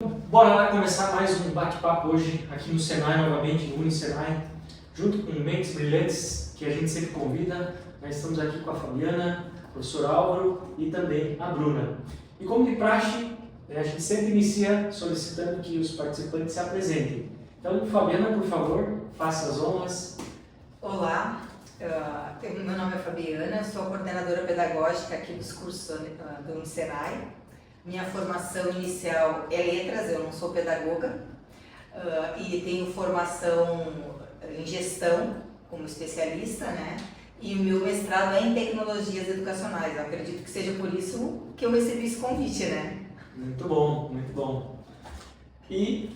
Bora lá começar mais um bate-papo hoje aqui no Senai, novamente, no Unisenai, junto com mentes brilhantes que a gente sempre convida. Nós estamos aqui com a Fabiana, o professor Álvaro e também a Bruna. E como de praxe, a gente sempre inicia solicitando que os participantes se apresentem. Então, Fabiana, por favor, faça as honras. Olá, meu nome é Fabiana, sou a coordenadora pedagógica aqui dos cursos do Unisenai. Minha formação inicial é letras, eu não sou pedagoga, e tenho formação em gestão como especialista, né? E o meu mestrado é em tecnologias educacionais. Eu acredito que seja por isso que eu recebi esse convite, né? Muito bom, muito bom. E,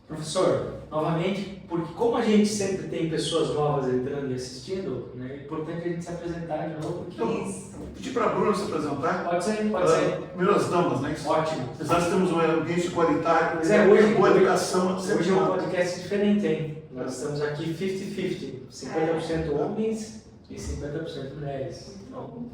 professor, novamente, porque como a gente sempre tem pessoas novas entrando e assistindo, né, é importante a gente se apresentar de novo. Isso. Pedir para a Bruna se apresentar. Pode ser, pode ser. Primeiras damas, né? Ótimo. Apesar de termos um ambiente igualitário, Pois é, hoje, boa educação. hoje é um podcast diferente, hein? Nós estamos aqui 50-50, 50% homens e 50% mulheres. Então,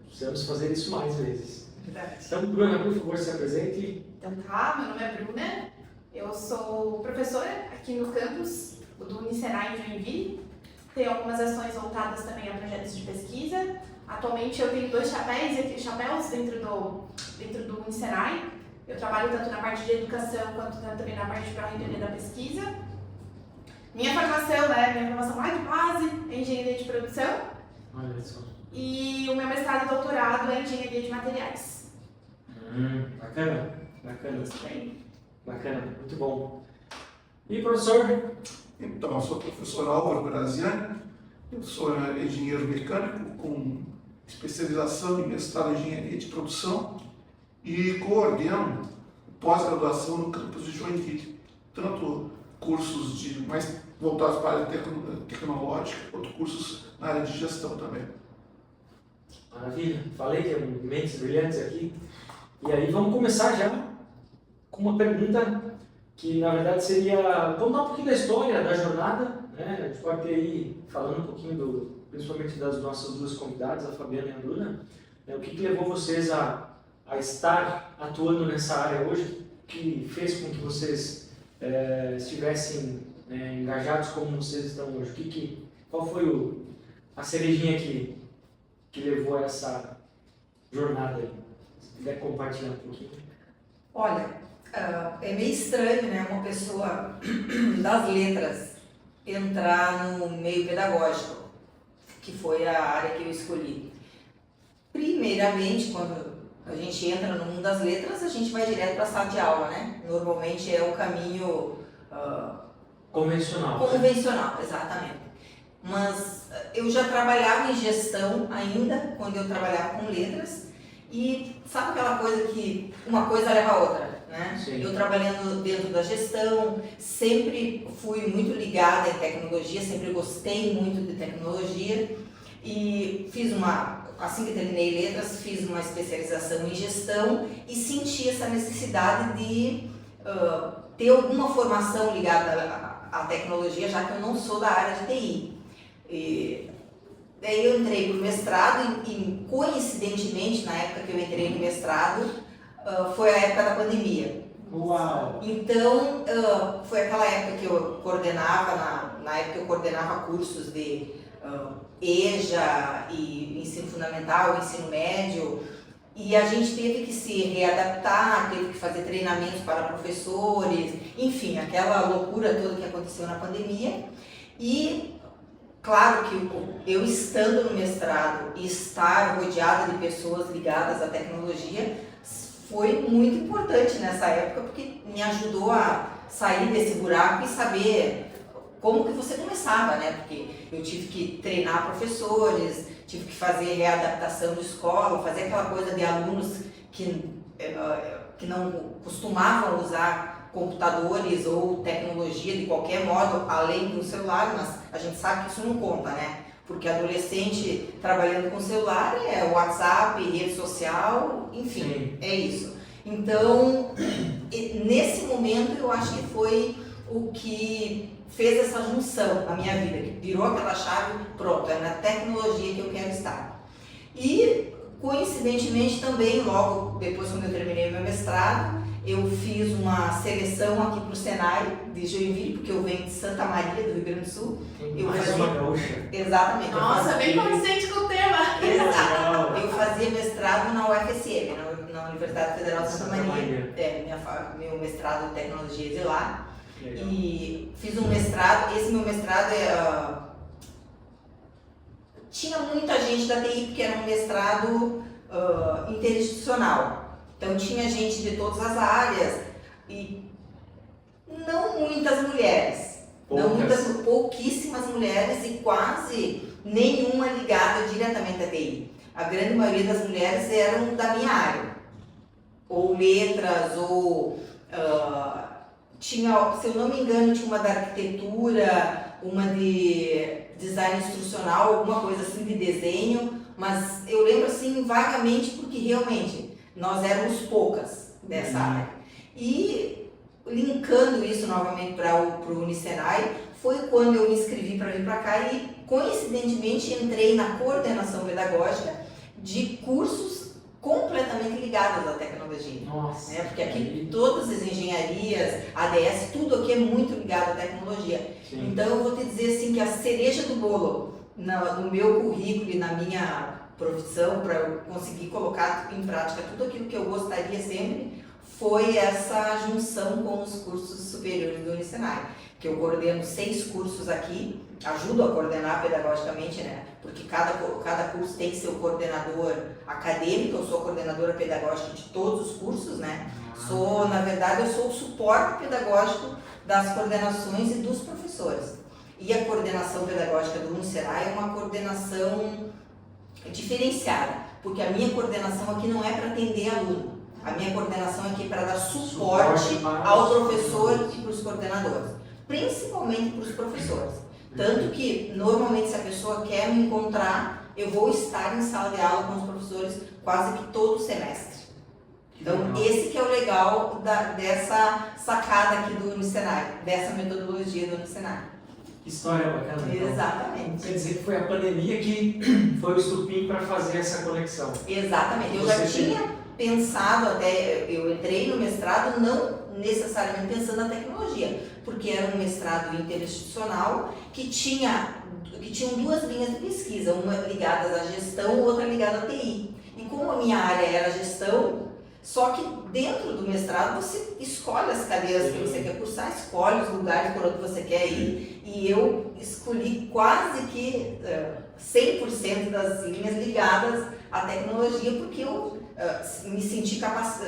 precisamos fazer isso mais vezes. Verdade. Então, Bruna, por favor, se apresente. Então tá, meu nome é Bruna, eu sou professora aqui no campus do Unisenai em Joinville. Tenho algumas ações voltadas também a projetos de pesquisa. Atualmente eu tenho dois chapéus dentro do Unisenai. Eu trabalho tanto na parte de educação quanto também na parte de pró-reitoria da pesquisa. Minha formação lá de base é engenharia de produção. Olha só. E o meu mestrado e doutorado é engenharia de materiais. Bacana, bacana. Isso aí. Bacana, muito bom. E professor? Então, eu sou o professor Álvaro Graziani, eu sou engenheiro mecânico com especialização em mestrado em engenharia de produção e coordeno pós-graduação no campus de Joinville, tanto cursos mais voltados para a área tecnológica, quanto cursos na área de gestão também. Maravilha, falei que é mentes brilhantes aqui. E aí vamos começar já com uma pergunta que na verdade seria contar um pouquinho da história, da jornada, né? A gente pode ter aí falando um pouquinho principalmente das nossas duas convidadas, a Fabiana e a Bruna, né? O que levou vocês a estar atuando nessa área hoje, que fez com que vocês estivessem engajados como vocês estão hoje? Qual foi a cerejinha que levou a essa jornada aí? Se puder compartilhar um pouquinho. Olha, é meio estranho, né, uma pessoa das letras entrar no meio pedagógico, que foi a área que eu escolhi. Primeiramente, quando a gente entra no mundo das letras, a gente vai direto para a sala de aula, né? Normalmente é o caminho Convencional. convencional, exatamente. Mas eu já trabalhava em gestão ainda, quando eu trabalhava com letras, e sabe aquela coisa que uma coisa leva a outra, né? Sim. Eu trabalhando dentro da gestão, sempre fui muito ligada em tecnologia, sempre gostei muito de tecnologia e assim que terminei letras, fiz uma especialização em gestão e senti essa necessidade de ter alguma formação ligada à tecnologia, já que eu não sou da área de TI. E daí eu entrei para o mestrado e coincidentemente, na época que eu entrei no mestrado, foi a época da pandemia. Uau! Então, foi aquela época que eu coordenava, na época eu coordenava cursos de EJA e ensino fundamental, ensino médio, e a gente teve que se readaptar, teve que fazer treinamentos para professores, enfim, aquela loucura toda que aconteceu na pandemia. E claro que eu estando no mestrado e estar rodeada de pessoas ligadas à tecnologia foi muito importante nessa época, porque me ajudou a sair desse buraco e saber como que você começava, né? Porque eu tive que treinar professores, tive que fazer readaptação de escola, fazer aquela coisa de alunos que não costumavam usar computadores ou tecnologia de qualquer modo, além do celular, mas a gente sabe que isso não conta, né? Porque adolescente trabalhando com celular é WhatsApp, rede social, enfim, Sim. É isso. Então, nesse momento eu acho que foi o que fez essa junção na minha vida, que virou aquela chave, pronto, é na tecnologia que eu quero estar. E, coincidentemente também, logo depois quando eu terminei o meu mestrado, eu fiz uma seleção aqui para o Senai de Joinville, porque eu venho de Santa Maria, do Rio Grande do Sul. Eu Mais fazia- uma gaúcha. Exatamente. eu Nossa, fazia- bem consciente com o tema. Exato. Eu fazia mestrado na UFSM, na Universidade Federal de Santa Maria. Meu mestrado em tecnologia de lá. Legal. E fiz um mestrado, esse meu mestrado tinha muita gente da TI, porque era um mestrado interinstitucional. Então tinha gente de todas as áreas e não muitas mulheres. Pouquíssimas mulheres e quase nenhuma ligada diretamente à TI. A grande maioria das mulheres eram da minha área. Ou letras, ou tinha, se eu não me engano, tinha uma da arquitetura, uma de design instrucional, alguma coisa assim de desenho, mas eu lembro assim vagamente porque realmente nós éramos poucas dessa área. E linkando isso novamente para o Unisenai, foi quando eu me inscrevi para vir para cá e coincidentemente entrei na coordenação pedagógica de cursos completamente ligados à tecnologia. Nossa. Porque aqui todas as engenharias, ADS, tudo aqui é muito ligado à tecnologia. Sim. Então eu vou te dizer assim que a cereja do bolo no meu currículo e na minha profissão, para eu conseguir colocar em prática tudo aquilo que eu gostaria sempre, foi essa junção com os cursos superiores do Unisenai, que eu coordeno 6 cursos aqui, ajudo a coordenar pedagogicamente, né? Porque cada curso tem seu coordenador acadêmico, eu sou a coordenadora pedagógica de todos os cursos, né? Na verdade, eu sou o suporte pedagógico das coordenações e dos professores. E a coordenação pedagógica do Unisenai é uma coordenação diferenciada, porque a minha coordenação aqui não é para atender aluno, a minha coordenação aqui é para dar suporte ao professor e para os coordenadores, principalmente para os professores. Tanto que, normalmente, se a pessoa quer me encontrar, eu vou estar em sala de aula com os professores quase que todo semestre. Então, esse que é o legal dessa sacada aqui do Unisenai, dessa metodologia do Unisenai. Que história bacana. Então. Exatamente. Quer dizer que foi a pandemia que foi o estupim para fazer essa conexão. Exatamente. Eu já tinha pensado, até eu entrei no mestrado não necessariamente pensando na tecnologia, porque era um mestrado interinstitucional que tinham 2 linhas de pesquisa, uma ligada à gestão, outra ligada à TI. E como a minha área era gestão, só que dentro do mestrado você escolhe as cadeiras que você quer cursar, escolhe os lugares por onde você quer ir, e eu escolhi quase que 100% das linhas ligadas à tecnologia, porque eu me senti capaz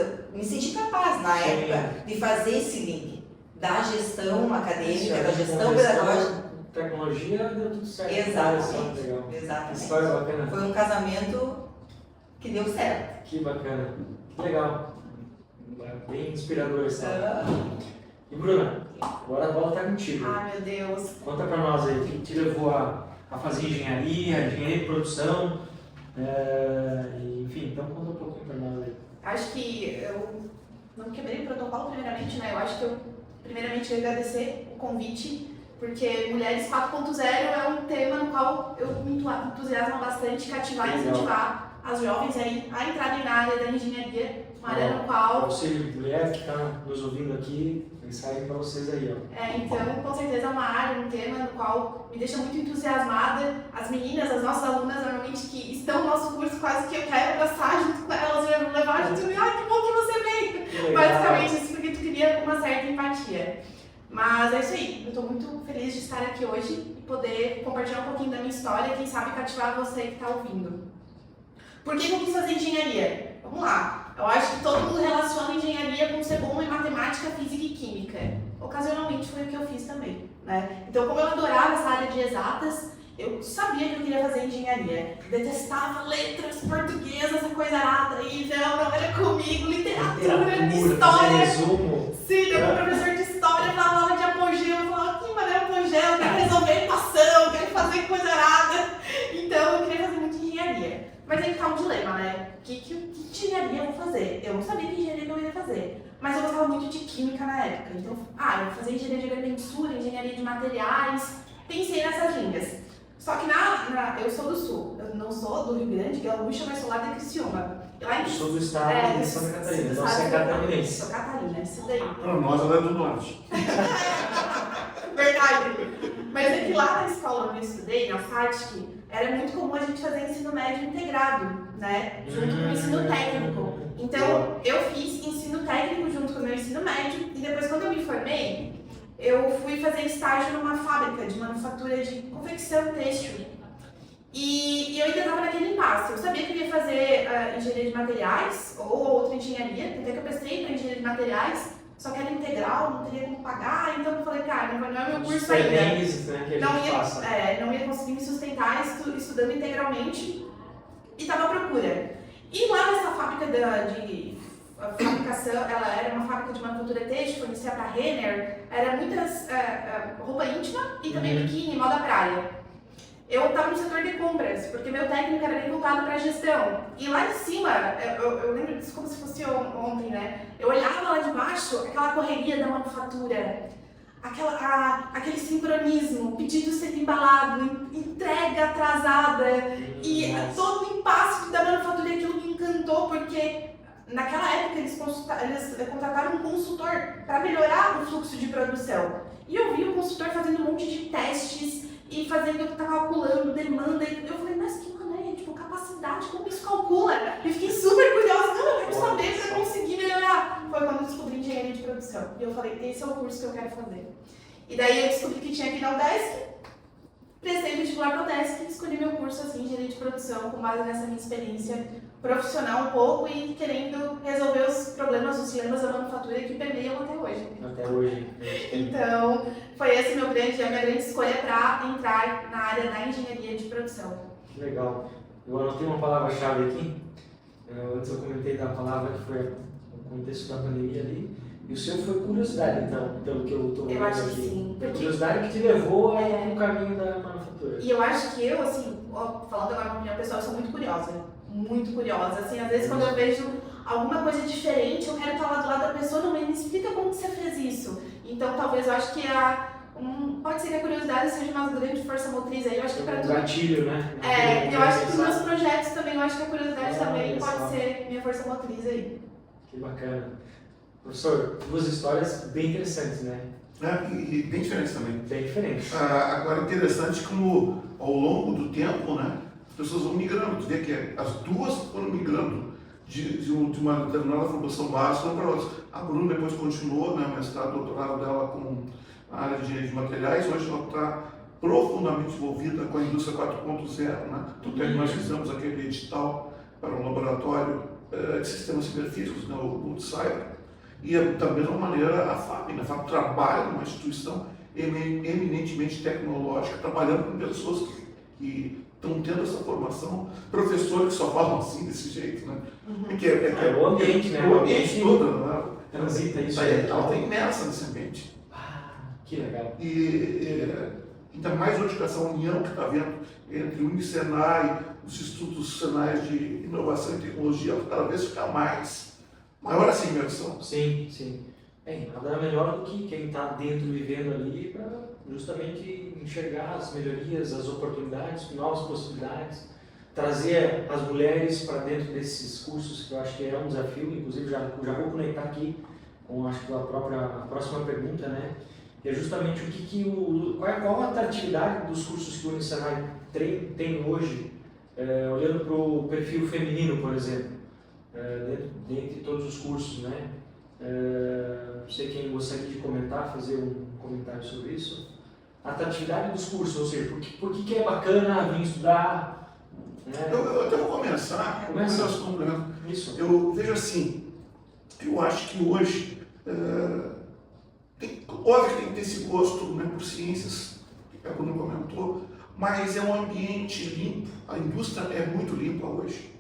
na época de fazer esse link da gestão acadêmica, da gestão pedagógica. Tecnologia deu tudo certo. Exatamente. Legal. Que Exatamente. história bacana. Foi um casamento que deu certo. Que bacana. Que legal. Bem inspirador essa história. E Bruna, agora a bola está contigo. Ai, meu Deus. Conta para nós aí, o que te levou a fazer engenharia de produção, enfim, então conta um pouquinho para nós aí. Acho que eu não quebrei o protocolo primeiramente, né? Eu acho que eu primeiramente agradecer o convite, porque Mulheres 4.0 é um tema no qual eu me entusiasmo bastante, cativar e incentivar as jovens aí a entrarem na área da engenharia, uma área no qual... Auxílio Mulher que está nos ouvindo aqui, mensagem para vocês aí, ó. Então, com certeza é uma área, um tema no qual me deixa muito entusiasmada. As meninas, as nossas alunas, normalmente que estão no nosso curso, quase que eu quero abraçar junto com elas, levar junto comigo. Ai, que bom que você veio! Basicamente isso, porque tu cria uma certa empatia. Mas é isso aí, eu estou muito feliz de estar aqui hoje e poder compartilhar um pouquinho da minha história, quem sabe cativar você que está ouvindo. Por que eu quis fazer engenharia? Vamos lá. Eu acho que todo mundo relaciona engenharia com ser bom em matemática, física e química. Ocasionalmente foi o que eu fiz também, né? Então, como eu adorava essa área de exatas, eu sabia que eu queria fazer engenharia. Detestava letras, português, essa coisa arada aí, não era comigo, literatura, história. Resumo. Sim, meu professor de história falava de apogeu, eu falava, que maneira apogeu, eu quero resolver equação, eu quero fazer coisa arada. Então, eu queria fazer muito engenharia. Mas aí tá um dilema, né? Que engenharia eu vou fazer? Eu não sabia que engenharia eu ia fazer. Mas eu gostava muito de química na época. Então, eu vou fazer engenharia de agricultura, engenharia de materiais. Pensei nessas linhas. Só que eu sou do Sul. Eu não sou do Rio Grande, Gaúcha, mas sou lá de Criciúma. E lá em Sul do estado de Santa Catarina. Então você é catarinense. Sou Catarina, isso daí. Para nós ela é do norte. Verdade. Mas é que lá na escola onde eu estudei, na FATIC, era muito comum a gente fazer ensino médio integrado, né? Junto com o ensino técnico. Então, eu fiz ensino técnico junto com o meu ensino médio e depois, quando eu me formei, eu fui fazer estágio numa fábrica de manufatura de confecção têxtil. E eu ainda estava naquele impasse. Eu sabia que eu ia fazer engenharia de materiais ou outra engenharia, até que eu prestei para engenharia de materiais, só que era integral, não teria como pagar, então eu falei, cara, não é meu curso ainda. Né, que a gente passa. Não ia conseguir me sustentar estudando integralmente e estava à procura. E lá nessa fábrica de fabricação, ela era uma fábrica de manufatura têxtil, fornecia para Renner, era muitas roupa íntima e também biquíni, moda praia. Eu estava no setor de compras, porque meu técnico era bem voltado para a gestão. E lá de cima, eu lembro disso como se fosse ontem, né? Eu olhava lá de baixo, aquela correria da manufatura, aquele sincronismo, pedido sendo embalado, entrega atrasada, e todo o impasse da manufatura, aquilo me encantou, porque naquela época eles contrataram um consultor para melhorar o fluxo de produção. E eu vi o consultor fazendo um monte de testes, e calculando demanda, e eu falei, mas que maneira, tipo, capacidade, como isso calcula? E fiquei super curiosa, não, eu quero saber para conseguir melhorar. Foi quando eu descobri engenharia de produção, e eu falei, esse é o curso que eu quero fazer. E daí eu descobri que tinha aqui na UDESC, prestei vestibular para a UDESC e escolhi meu curso assim, engenharia de produção, com base nessa minha experiência profissional um pouco e querendo resolver os problemas, os dilemas da manufatura que permeiam até hoje. Até hoje. Então, foi essa a minha grande escolha para entrar na área da engenharia de produção. Legal. Eu anotei uma palavra-chave aqui. Antes eu comentei da palavra que foi o contexto da pandemia ali. E o seu foi curiosidade, então, pelo que eu estou vendo aqui. Eu acho que sim. Porque... curiosidade que te levou no caminho da manufatura. E eu acho que eu, assim, falando agora na minha pessoa, eu sou muito curiosa. Muito curiosa. Assim, às vezes quando eu vejo alguma coisa diferente, eu quero estar lá do lado da pessoa, não me explica como que você fez isso. Então, talvez eu acho que pode ser que a curiosidade seja uma grande força motriz aí. Eu acho que para tudo. Gatilho, né? Eu acho que para os meus projetos também, eu acho que a curiosidade também pode ser minha força motriz aí. Que bacana. Professor, duas histórias bem interessantes, né? E bem diferentes também. Bem diferentes. Agora, interessante como ao longo do tempo, né, as pessoas vão migrando. Tu vê que as duas foram migrando de uma determinada formação básica para outra. A Bruna depois continuou, né, mestrado, doutorado dela com a área de engenharia de materiais. Hoje ela está profundamente envolvida com a indústria 4.0, né? Tanto é que nós fizemos aquele edital para um laboratório de sistemas ciberfísicos, né, o Multicyber. E da mesma maneira a FAP, né? A FAP trabalha numa instituição eminentemente tecnológica, trabalhando com pessoas que estão tendo essa formação, professores que só falam assim, desse jeito, né? É o ambiente, né? O ambiente todo, né? Transita isso. Ela está imersa nesse ambiente. Que legal. E ainda mais hoje com essa união que está havendo entre o Unisenai, os institutos senais de inovação e tecnologia, cada vez fica maior assim a imersão. Sim, sim. Nada melhor do que quem está dentro vivendo ali para justamente enxergar as melhorias, as oportunidades, novas possibilidades, trazer as mulheres para dentro desses cursos, que eu acho que é um desafio, inclusive já vou conectar aqui com acho que a próxima pergunta, né? Que é justamente qual a atratividade dos cursos que o Unisenai tem hoje, olhando para o perfil feminino, por exemplo. Dentre todos os cursos, né? Não sei quem gostaria de comentar, fazer um comentário sobre isso. A atratividade dos cursos, ou seja, por que é bacana vir estudar? Né? Eu até vou começar. Isso. Eu vejo assim, eu acho que hoje, óbvio que tem que ter esse gosto, né, por ciências, que a Bruna comentou, mas é um ambiente limpo, a indústria é muito limpa hoje.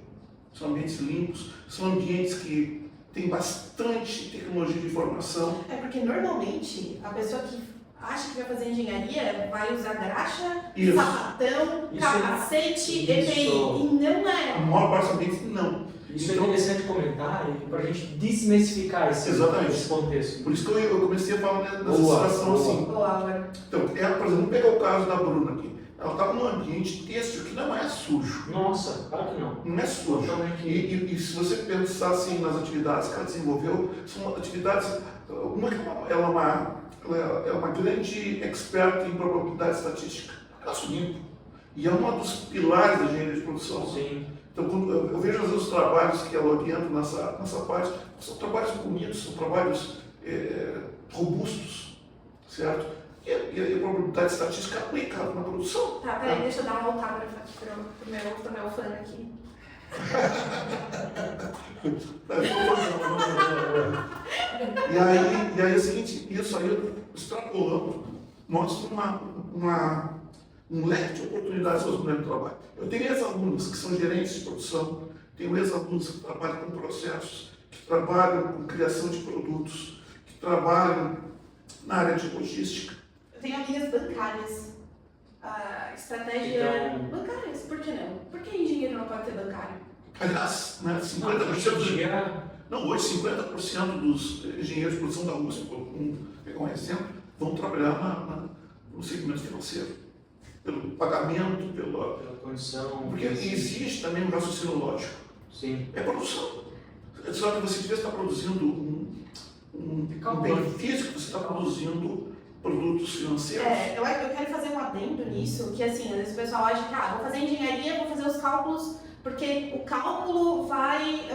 São ambientes limpos, são ambientes que têm bastante tecnologia de informação. Porque normalmente a pessoa que acha que vai fazer engenharia vai usar graxa, Isso. sapatão, capacete, EPI, e não A é. maior parte dos ambientes não. Isso então, é interessante comentar para a gente desmistificar esse contexto. Por isso que eu comecei a falar nessa situação assim. Boa. Então, por exemplo, vamos pegar o caso da Bruna aqui. ela estava num ambiente têxtil que não é sujo. Nossa, claro que não. Não é sujo. Totalmente. E se você pensar assim nas atividades que ela desenvolveu, são atividades. Ela é uma grande experta em probabilidade estatística. Caso limpo. E é um dos pilares da engenharia de produção. Sim. Então, quando eu vejo às vezes os trabalhos que ela orienta nessa parte, são trabalhos bonitos, são trabalhos robustos, certo? E a probabilidade estatística é aplicada na produção. Tá, peraí, deixa eu dar uma autógrafa aqui pro meu fã aqui. E aí é o seguinte, isso aí extrapolando, mostra um leque de oportunidades para os mulheres de trabalho. Eu tenho ex-alunos que são gerentes de produção, tenho ex-alunos que trabalham com processos, que trabalham com criação de produtos, que trabalham na área de logística. Eu tenho amigas bancárias. Estratégia Então- bancárias, por que não? Por que engenheiro não pode ser bancário? Aliás, né, 50% não, hoje 50% dos engenheiros de produção da USP, vamos pegar um exemplo, vão trabalhar no segmento financeiro, pelo pagamento, Pela condição. porque existe também um raciocínio lógico. Sim. É produção. Só que você devia estar produzindo um benefício, que você está produzindo produtos financeiros. Eu quero fazer um adendo nisso, que assim, às vezes o pessoal acha que vou fazer engenharia, vou fazer os cálculos, porque o cálculo vai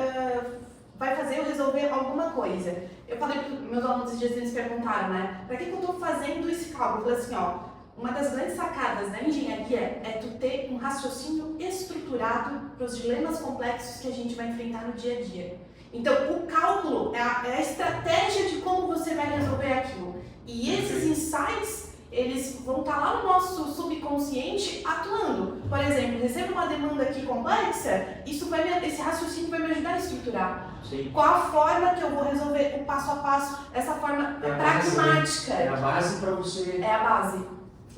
fazer eu resolver alguma coisa. Eu falei para meus alunos esses dias, eles perguntaram, né, para que eu estou fazendo esse cálculo? Eu falei assim, uma das grandes sacadas da engenharia é tu ter um raciocínio estruturado para os dilemas complexos que a gente vai enfrentar no dia a dia. Então, o cálculo é a estratégia de como você vai resolver aquilo. E esses insights, eles vão estar lá no nosso subconsciente atuando. Por exemplo, recebo uma demanda aqui complexa, esse raciocínio vai me ajudar a estruturar. Sim. Qual a forma que eu vou resolver o passo a passo, essa forma pragmática. É a base para você É a base.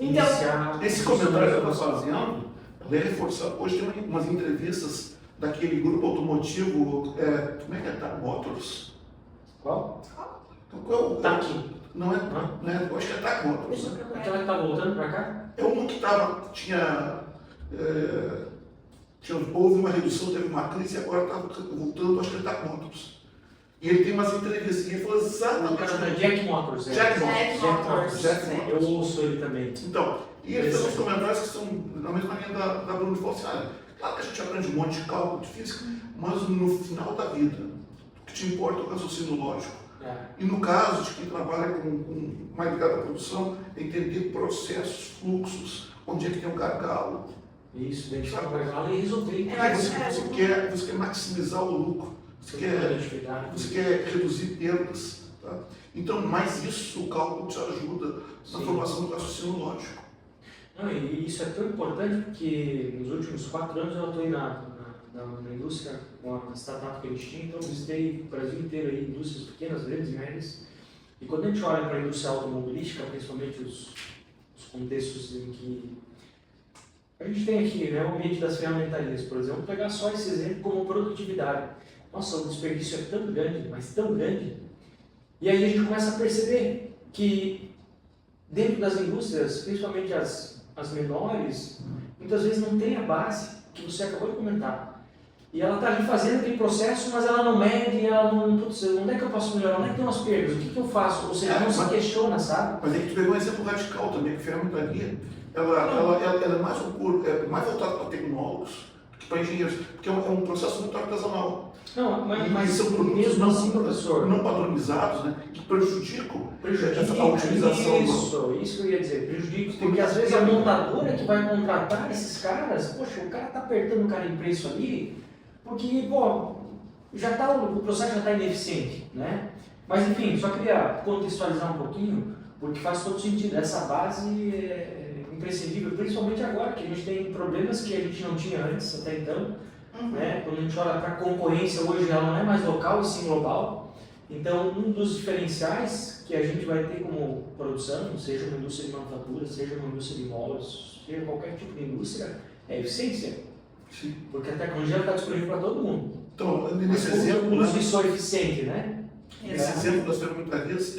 Então, iniciar. Esse comentário que eu estou fazendo, ela é reforçado. Hoje tem umas entrevistas daquele grupo automotivo, como é que é? TAC Motors. Qual? Qual é o TAC. Não é? Eu acho que é TAC Motors. deixa eu Né? procurar. Aquela que tá voltando para cá? É uma que houve uma redução, teve uma crise e agora está voltando, acho que é TAC Motors. E ele tem umas entrevistas e ele falou O exatamente. cara da Jack Motors. Jack Motors. Motors. Eu ouço ele também. Então, e ele fez uns comentários que são na mesma linha da Bruno falou assim, claro que a gente aprende um monte de cálculo de física, mas no final da vida, o que te importa é o raciocínio lógico. E no caso de quem trabalha com mais ligado à produção, é entender processos, fluxos, onde é que tem um gargalo. Isso, deixar o gargalo e resolver. Porque você quer maximizar o lucro, você quer reduzir perdas. Tá? Então, mais isso, o cálculo te ajuda na formação do raciocínio lógico. Não, e isso é tão importante porque nos últimos 4 anos eu atuei na indústria com a startup que a gente tinha, então eu visitei o Brasil inteiro aí, indústrias pequenas, grandes e médias. E quando a gente olha para a indústria automobilística, principalmente os contextos em que a gente tem aqui, né, o ambiente das ferramentarias, por exemplo, vou pegar só esse exemplo como produtividade. Nossa, o desperdício é tão grande, mas tão grande. E aí a gente começa a perceber que dentro das indústrias, principalmente as menores, muitas vezes não tem a base que você acabou de comentar. E ela está ali fazendo aquele processo, mas ela não mede, ela não... Putz, onde é que eu posso melhorar? Onde é que tem umas perdas? O que eu faço? Ou seja, não se questiona, sabe? Mas aí tu pegou um exemplo radical também, que a ferramentaria, ela é mais voltada para tecnólogos que para engenheiros, porque é um processo muito artesanal. Não, mas são produtos mesmo assim, professor, não padronizados, né, que prejudicam a utilização. Isso que eu ia dizer, prejudica, porque às vezes a montadora que vai contratar esses caras, poxa, o cara está apertando o cara em preço ali, porque, pô, o processo já está ineficiente, né? Mas enfim, só queria contextualizar um pouquinho, porque faz todo sentido, essa base é imprescindível, principalmente agora, que a gente tem problemas que a gente não tinha antes, até então, né? Quando a gente olha para a concorrência hoje, ela não é mais local e sim global. Então, um dos diferenciais que a gente vai ter como produção, seja uma indústria de manufatura, seja uma indústria de moldes, seja qualquer tipo de indústria, é a eficiência. Sim. Porque a tecnologia está disponível para todo mundo. Então, nesse exemplo, uso e sou eficiente, né? Esse exemplo das ferramentarias,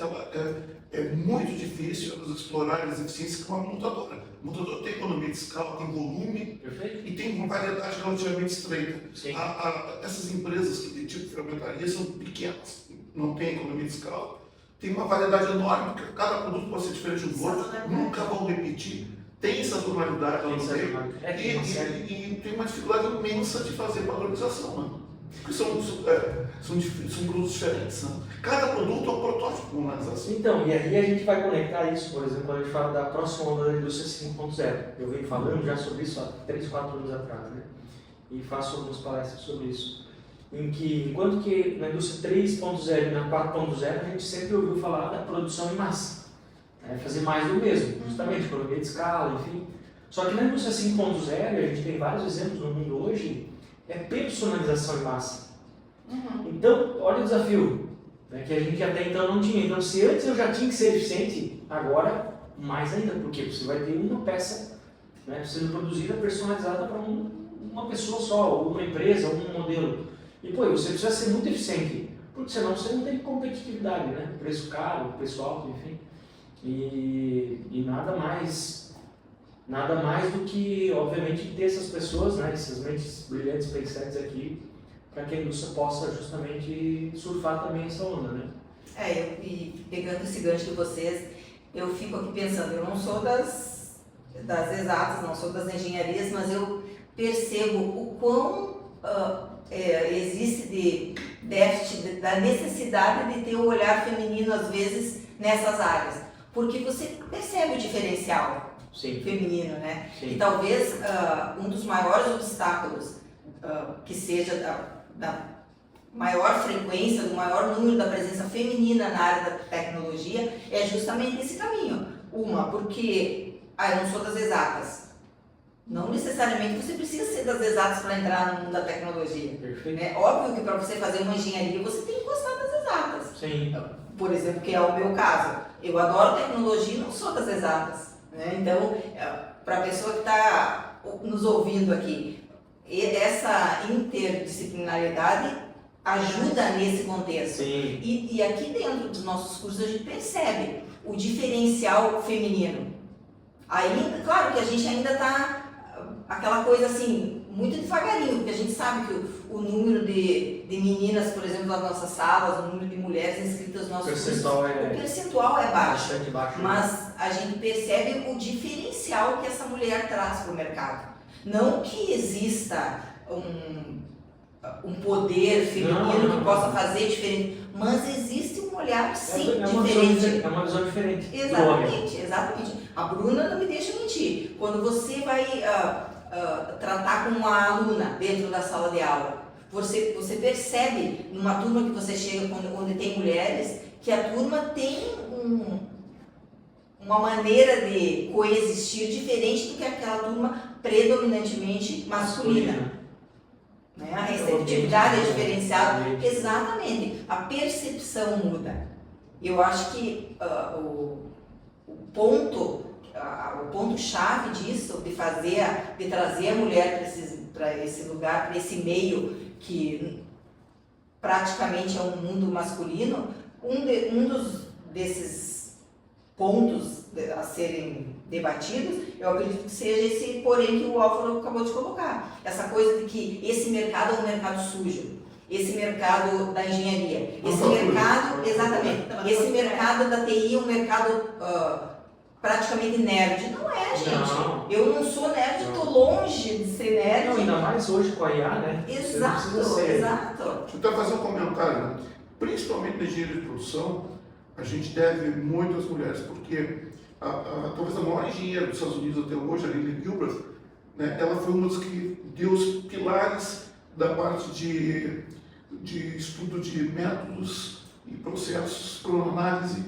é muito difícil elas explorarem as eficiências que uma montadora. O montador tem economia de escala, tem volume Perfeito? e tem uma variedade relativamente estreita. Sim. Essas empresas que de tipo ferramentaria são pequenas, não tem economia de escala, tem uma variedade enorme, porque cada produto pode ser diferente do outro, nunca vão repetir, tem sazonalidade lá no meio, e tem uma dificuldade imensa de fazer padronização, né? Porque são produtos diferentes, né? Cada produto é um protótipo, vamos analisar assim. Então, e aí a gente vai conectar isso, por exemplo, quando a gente fala da próxima onda da indústria 5.0. Eu venho falando já sobre isso há 3, 4 anos atrás, né? E faço algumas palestras sobre isso. Enquanto que na indústria 3.0 e na 4.0 a gente sempre ouviu falar da produção em massa. Né? Fazer mais do mesmo, justamente, economia de escala, enfim. Só que na indústria 5.0, e a gente tem vários exemplos no mundo hoje, é personalização em massa. Então, olha o desafio, né, que a gente até então não tinha. Então, se antes eu já tinha que ser eficiente, agora mais ainda, porque você vai ter uma peça, né, sendo produzida, personalizada para uma pessoa só, ou uma empresa, ou um modelo. E pô, você precisa ser muito eficiente, porque senão você não tem competitividade, né? Preço caro, preço alto, enfim. E nada mais do que, obviamente, ter essas pessoas, né, essas mentes brilhantes, pensantes aqui, para que a indústria possa justamente surfar também essa onda, né? E pegando esse gancho de vocês, eu fico aqui pensando, eu não sou das exatas, não sou das engenharias, mas eu percebo o quão existe de déficit, da necessidade de ter o olhar feminino, às vezes, nessas áreas. Porque você percebe o diferencial. Sim. Feminino, né? Sim. E talvez um dos maiores obstáculos que seja da maior frequência, do maior número da presença feminina na área da tecnologia é justamente esse caminho. Porque eu não sou das exatas. Não necessariamente você precisa ser das exatas para entrar no mundo da tecnologia. Perfeito. É óbvio que para você fazer uma engenharia você tem que gostar das exatas. Sim. Por exemplo, que é o meu caso. Eu adoro tecnologia e não sou das exatas. Então, para a pessoa que está nos ouvindo aqui, essa interdisciplinariedade ajuda nesse contexto. Sim. E aqui dentro dos nossos cursos a gente percebe o diferencial feminino. Aí, claro que a gente ainda está aquela coisa assim, muito devagarinho, porque a gente sabe que o número de meninas, por exemplo, nas nossas salas, o número de mulheres inscritas nos nossos cursos, o percentual é baixo. Mas a gente percebe o diferencial que essa mulher traz para o mercado. Não que exista um poder feminino que possa fazer diferente, mas existe um olhar sim diferente. É uma visão diferente. Exatamente. A Bruna não me deixa mentir. Quando você vai tratar com uma aluna dentro da sala de aula, você percebe numa turma que você chega onde tem mulheres, que a turma tem uma maneira de coexistir diferente do que aquela turma predominantemente masculina. Né? A receptividade é diferenciada. Exatamente. A percepção muda. Eu acho que o ponto-chave disso, de trazer a mulher para esse lugar, para esse meio que praticamente é um mundo masculino, desses pontos a serem debatidos, eu acredito que seja esse porém que o Álvaro acabou de colocar. Essa coisa de que esse mercado é um mercado sujo, esse mercado da engenharia, esse mercado da TI é um mercado praticamente nerd. Não é, gente. Não. Eu não sou nerd, estou longe de ser nerd. Não, ainda mais hoje com a IA, né? Exato. Deixa eu até fazer um comentário, né? Principalmente na engenharia de produção, a gente deve muito às mulheres, porque talvez a maior engenheira dos Estados Unidos até hoje, a Lillian Gilbert, né, ela foi uma das que deu os pilares da parte de estudo de métodos e processos por análise.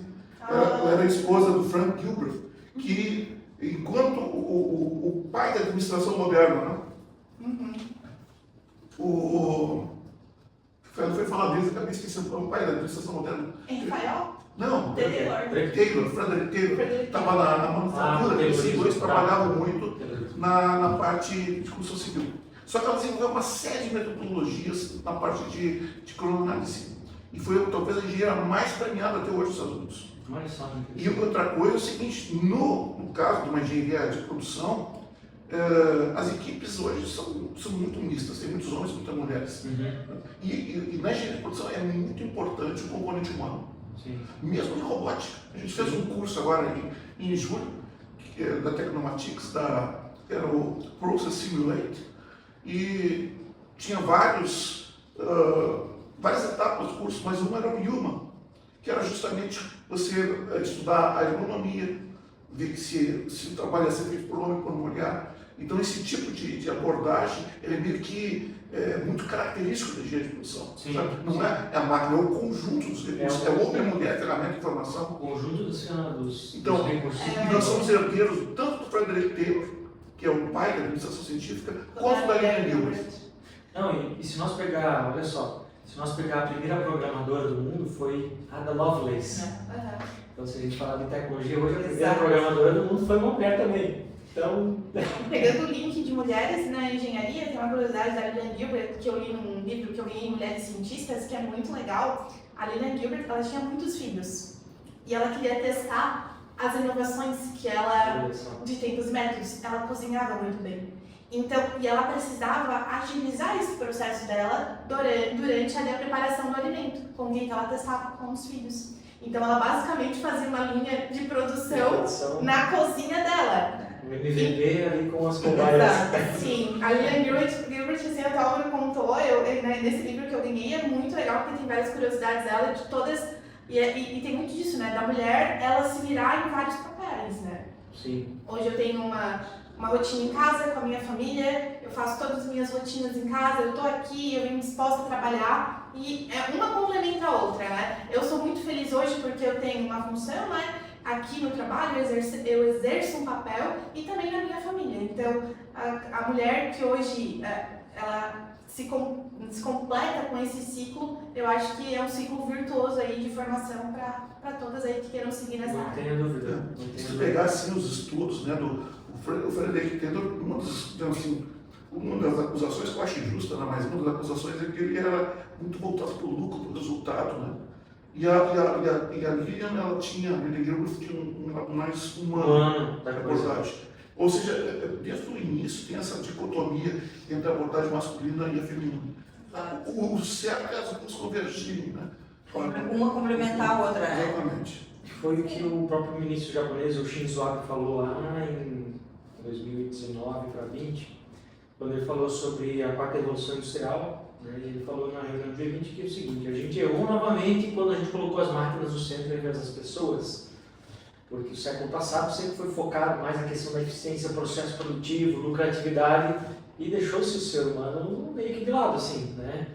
Ela era a esposa do Frank Gilbert, que, enquanto o pai da administração moderna, né? Ela foi falar dele, acabei esquecendo o pai da administração moderna. Rafael? Não, Frederick Taylor, estava na manufatura, esses dois trabalhavam muito na parte de construção civil. Só que ela desenvolveu uma série de metodologias na parte de cronoanálise. e foi talvez a engenheira mais premiada até hoje nos Estados Unidos. Olha só, E outra coisa é o seguinte, no caso de uma engenharia de produção, as equipes hoje são muito mistas, tem muitos homens e muitas mulheres. E na engenharia de produção é muito importante o componente humano. Sim. Mesmo em robótica. A gente fez um curso agora em julho, que é da Tecnomatics, era o Process Simulate, e tinha várias etapas do curso, mas uma era o Human, que era justamente você estudar a ergonomia, ver que se o trabalho ia ser feito por homem ou por mulher. Então esse tipo de abordagem ele é meio que muito característico da engenharia de produção. Sim, Não sim. é a máquina, é o conjunto dos recursos, é o homem, a mulher, ferramenta, informação. O conjunto dos Então, recursos. e nós somos herdeiros tanto do Frederick Taylor, que é o pai da administração científica, quanto da Lilian Gilbert. Não, e se nós pegar, olha só, se nós pegar a primeira programadora do mundo foi a Ada Lovelace. Então se a gente falar de tecnologia hoje, a primeira Exato. programadora do mundo foi uma mulher também. Então, Pegando o link de mulheres na engenharia, tem uma curiosidade da Lilian Gilbert, que eu li num livro que eu ganhei em Mulheres Cientistas, que é muito legal. A Lilian Gilbert, ela tinha muitos filhos. E ela queria testar as inovações que ela, olha só. de tempos métodos, ela cozinhava muito bem. Então, e ela precisava agilizar esse processo dela durante ali a preparação do alimento, com quem que ela testava com os filhos. Então, ela basicamente fazia uma linha de produção na cozinha dela. O MVP ali com as cobaias. Sim, a Lilian Gilbert assim, até ela me contou, nesse livro que eu ganhei, é muito legal porque tem várias curiosidades dela, de todas, e tem muito disso, né, da mulher, ela se virar em vários papéis, né. Sim. Hoje eu tenho uma rotina em casa com a minha família, eu faço todas as minhas rotinas em casa, eu tô aqui, eu venho disposta a trabalhar, e uma complementa a outra, né. Eu sou muito feliz hoje porque eu tenho uma função, né, aqui no trabalho, eu exerço um papel e também na minha família. Então, a mulher que hoje ela se completa com esse ciclo, eu acho que é um ciclo virtuoso aí de formação para todas aí que queiram seguir nessa Não área. tenho dúvida. Não tenho Se dúvida. pegar assim, os estudos, né, o Frederick Taylor, uma das acusações que eu acho injusta, né, mas uma das acusações é que ele era muito voltado para o lucro, para o resultado, né? E a Lilian, ela tinha, a Lilian Gilbert tinha um lado mais humano Da da coisa. abordagem. Ou seja, desde o início tem essa dicotomia entre a abordagem masculina e a feminina. O certo é as duas convergirem, né? Uma complementar a outra, né? Exatamente. Foi o que o próprio ministro japonês, o Shinzo Abe, falou lá em 2019 para 20, quando ele falou sobre a quarta revolução industrial. Ele falou na reunião do G20 que é o seguinte: a gente errou novamente quando a gente colocou as máquinas no centro ao invés das pessoas, porque o século passado sempre foi focado mais na questão da eficiência, processo produtivo, lucratividade, e deixou-se o ser humano meio que de lado, assim, né?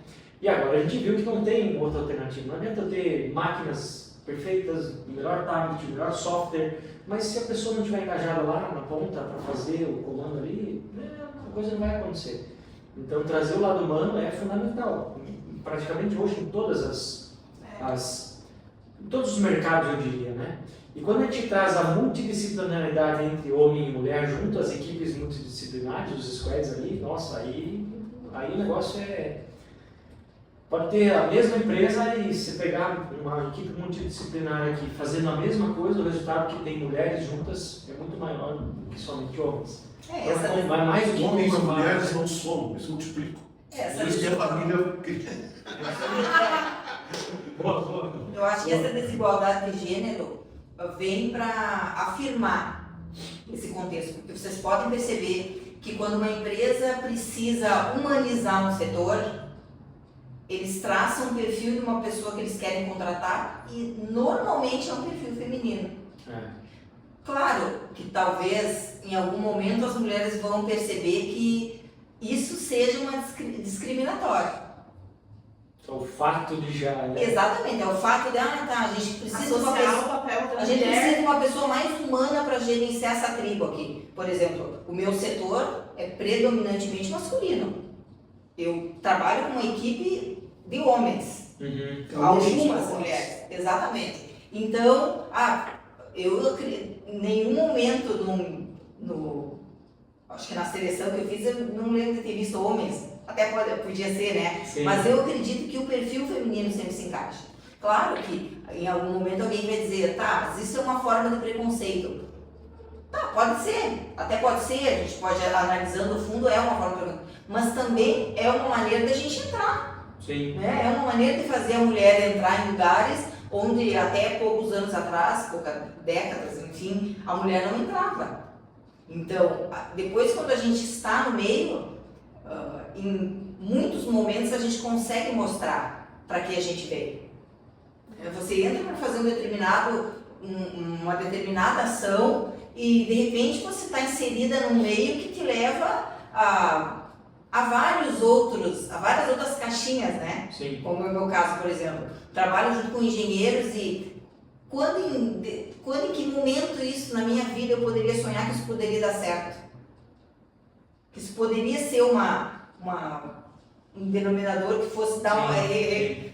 E agora a gente viu que não tem outra alternativa. Não adianta eu ter máquinas perfeitas, melhor tablet, melhor software, mas se a pessoa não estiver engajada lá na ponta para fazer o comando ali, a coisa não vai acontecer. Então, trazer o lado humano é fundamental. Praticamente hoje em todos os mercados, eu diria, né? E quando a gente traz a multidisciplinaridade entre homem e mulher junto, as equipes multidisciplinares, os squads ali, nossa, aí o negócio é... Pode ter a mesma empresa e se pegar uma equipe multidisciplinar aqui fazendo a mesma coisa, o resultado que tem mulheres juntas é muito maior do que somente homens. Então, vai mais do que Homens e comprovar. mulheres não somam, eles multiplicam. Essa Isso que a família... Boa. Eu acho que essa desigualdade de gênero vem para afirmar esse contexto, porque vocês podem perceber que quando uma empresa precisa humanizar um setor, eles traçam um perfil de uma pessoa que eles querem contratar e normalmente é um perfil feminino. Claro que talvez em algum momento as mulheres vão perceber que isso seja uma discriminatório. Então, o fato de já... Né? Exatamente, é o fato de, a gente precisa de uma Associar o pessoa, papel da a gente mulher. precisa de uma pessoa mais humana para gerenciar essa tribo aqui. Por exemplo, o meu setor é predominantemente masculino. Eu trabalho com uma equipe de homens, algumas mulheres, exatamente. Então, eu em nenhum momento Acho que na seleção que eu fiz, eu não lembro de ter visto homens. Até podia ser, né? Sim. Mas eu acredito que o perfil feminino sempre se encaixa. Claro que em algum momento alguém vai dizer, tá, mas isso é uma forma de preconceito. Tá, pode ser, até pode ser, a gente pode, analisando o fundo, é uma forma de preconceito. Mas também é uma maneira da gente entrar. Sim. Né? É uma maneira de fazer a mulher entrar em lugares onde até poucos anos atrás, poucas décadas, enfim, a mulher não entrava. Então, depois quando a gente está no meio, em muitos momentos a gente consegue mostrar para que a gente veio. Você entra para fazer uma determinada ação e de repente você está inserida num meio que te leva a várias outras caixinhas, né? Sim. Como é o meu caso, por exemplo. Trabalho junto com engenheiros e quando em que momento isso na minha vida eu poderia sonhar que isso poderia dar certo? Que isso poderia ser um denominador que fosse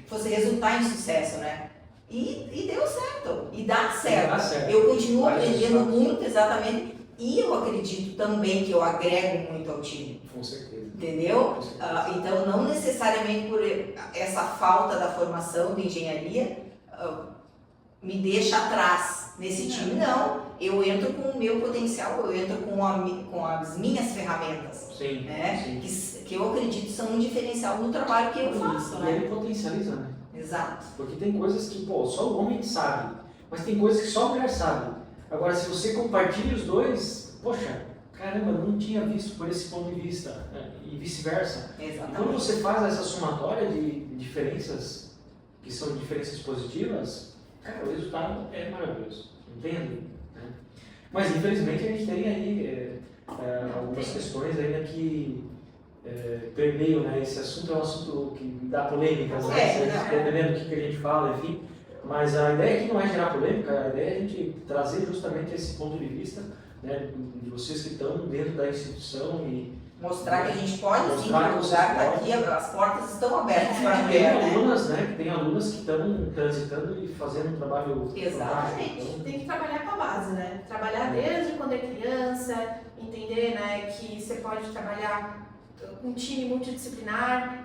fosse resultar em sucesso, né? E deu certo, e dá certo. Eu continuo aprendendo muito, exatamente, e eu acredito também que eu agrego muito ao time. Com certeza. Entendeu? Com certeza. Então, não necessariamente por essa falta da formação de engenharia me deixa atrás nesse time, não. Eu entro com o meu potencial, eu entro com as minhas ferramentas. Sim, Né? sim. Que eu acredito são um diferencial no trabalho que eu faço, E né? ele potencializa, né? Exato. Porque tem coisas que, pô, só o homem sabe, mas tem coisas que só a mulher sabe. Agora, se você compartilha os dois, poxa, caramba, não tinha visto por esse ponto de vista, né? E vice-versa. E quando Exatamente. você faz essa somatória de diferenças, que são diferenças positivas, cara, o resultado é maravilhoso, entende? Né? Mas, infelizmente, a gente tem aí algumas questões ainda que permeiam, né? Esse assunto é um assunto que dá polêmicas, né? Dependendo do que a gente fala, enfim. Mas a ideia aqui não é gerar polêmica, a ideia é a gente trazer justamente esse ponto de vista, né, de vocês que estão dentro da instituição e Mostrar que a gente pode sim, mostrar que o vocês lugar está podem. aqui, as portas estão abertas para a tem mulher, né? alunas, né, que tem alunas que estão transitando e fazendo um trabalho Exatamente. fantástico. Tem que trabalhar com a base, né? Trabalhar desde quando é criança, entender, né, que você pode trabalhar com um time multidisciplinar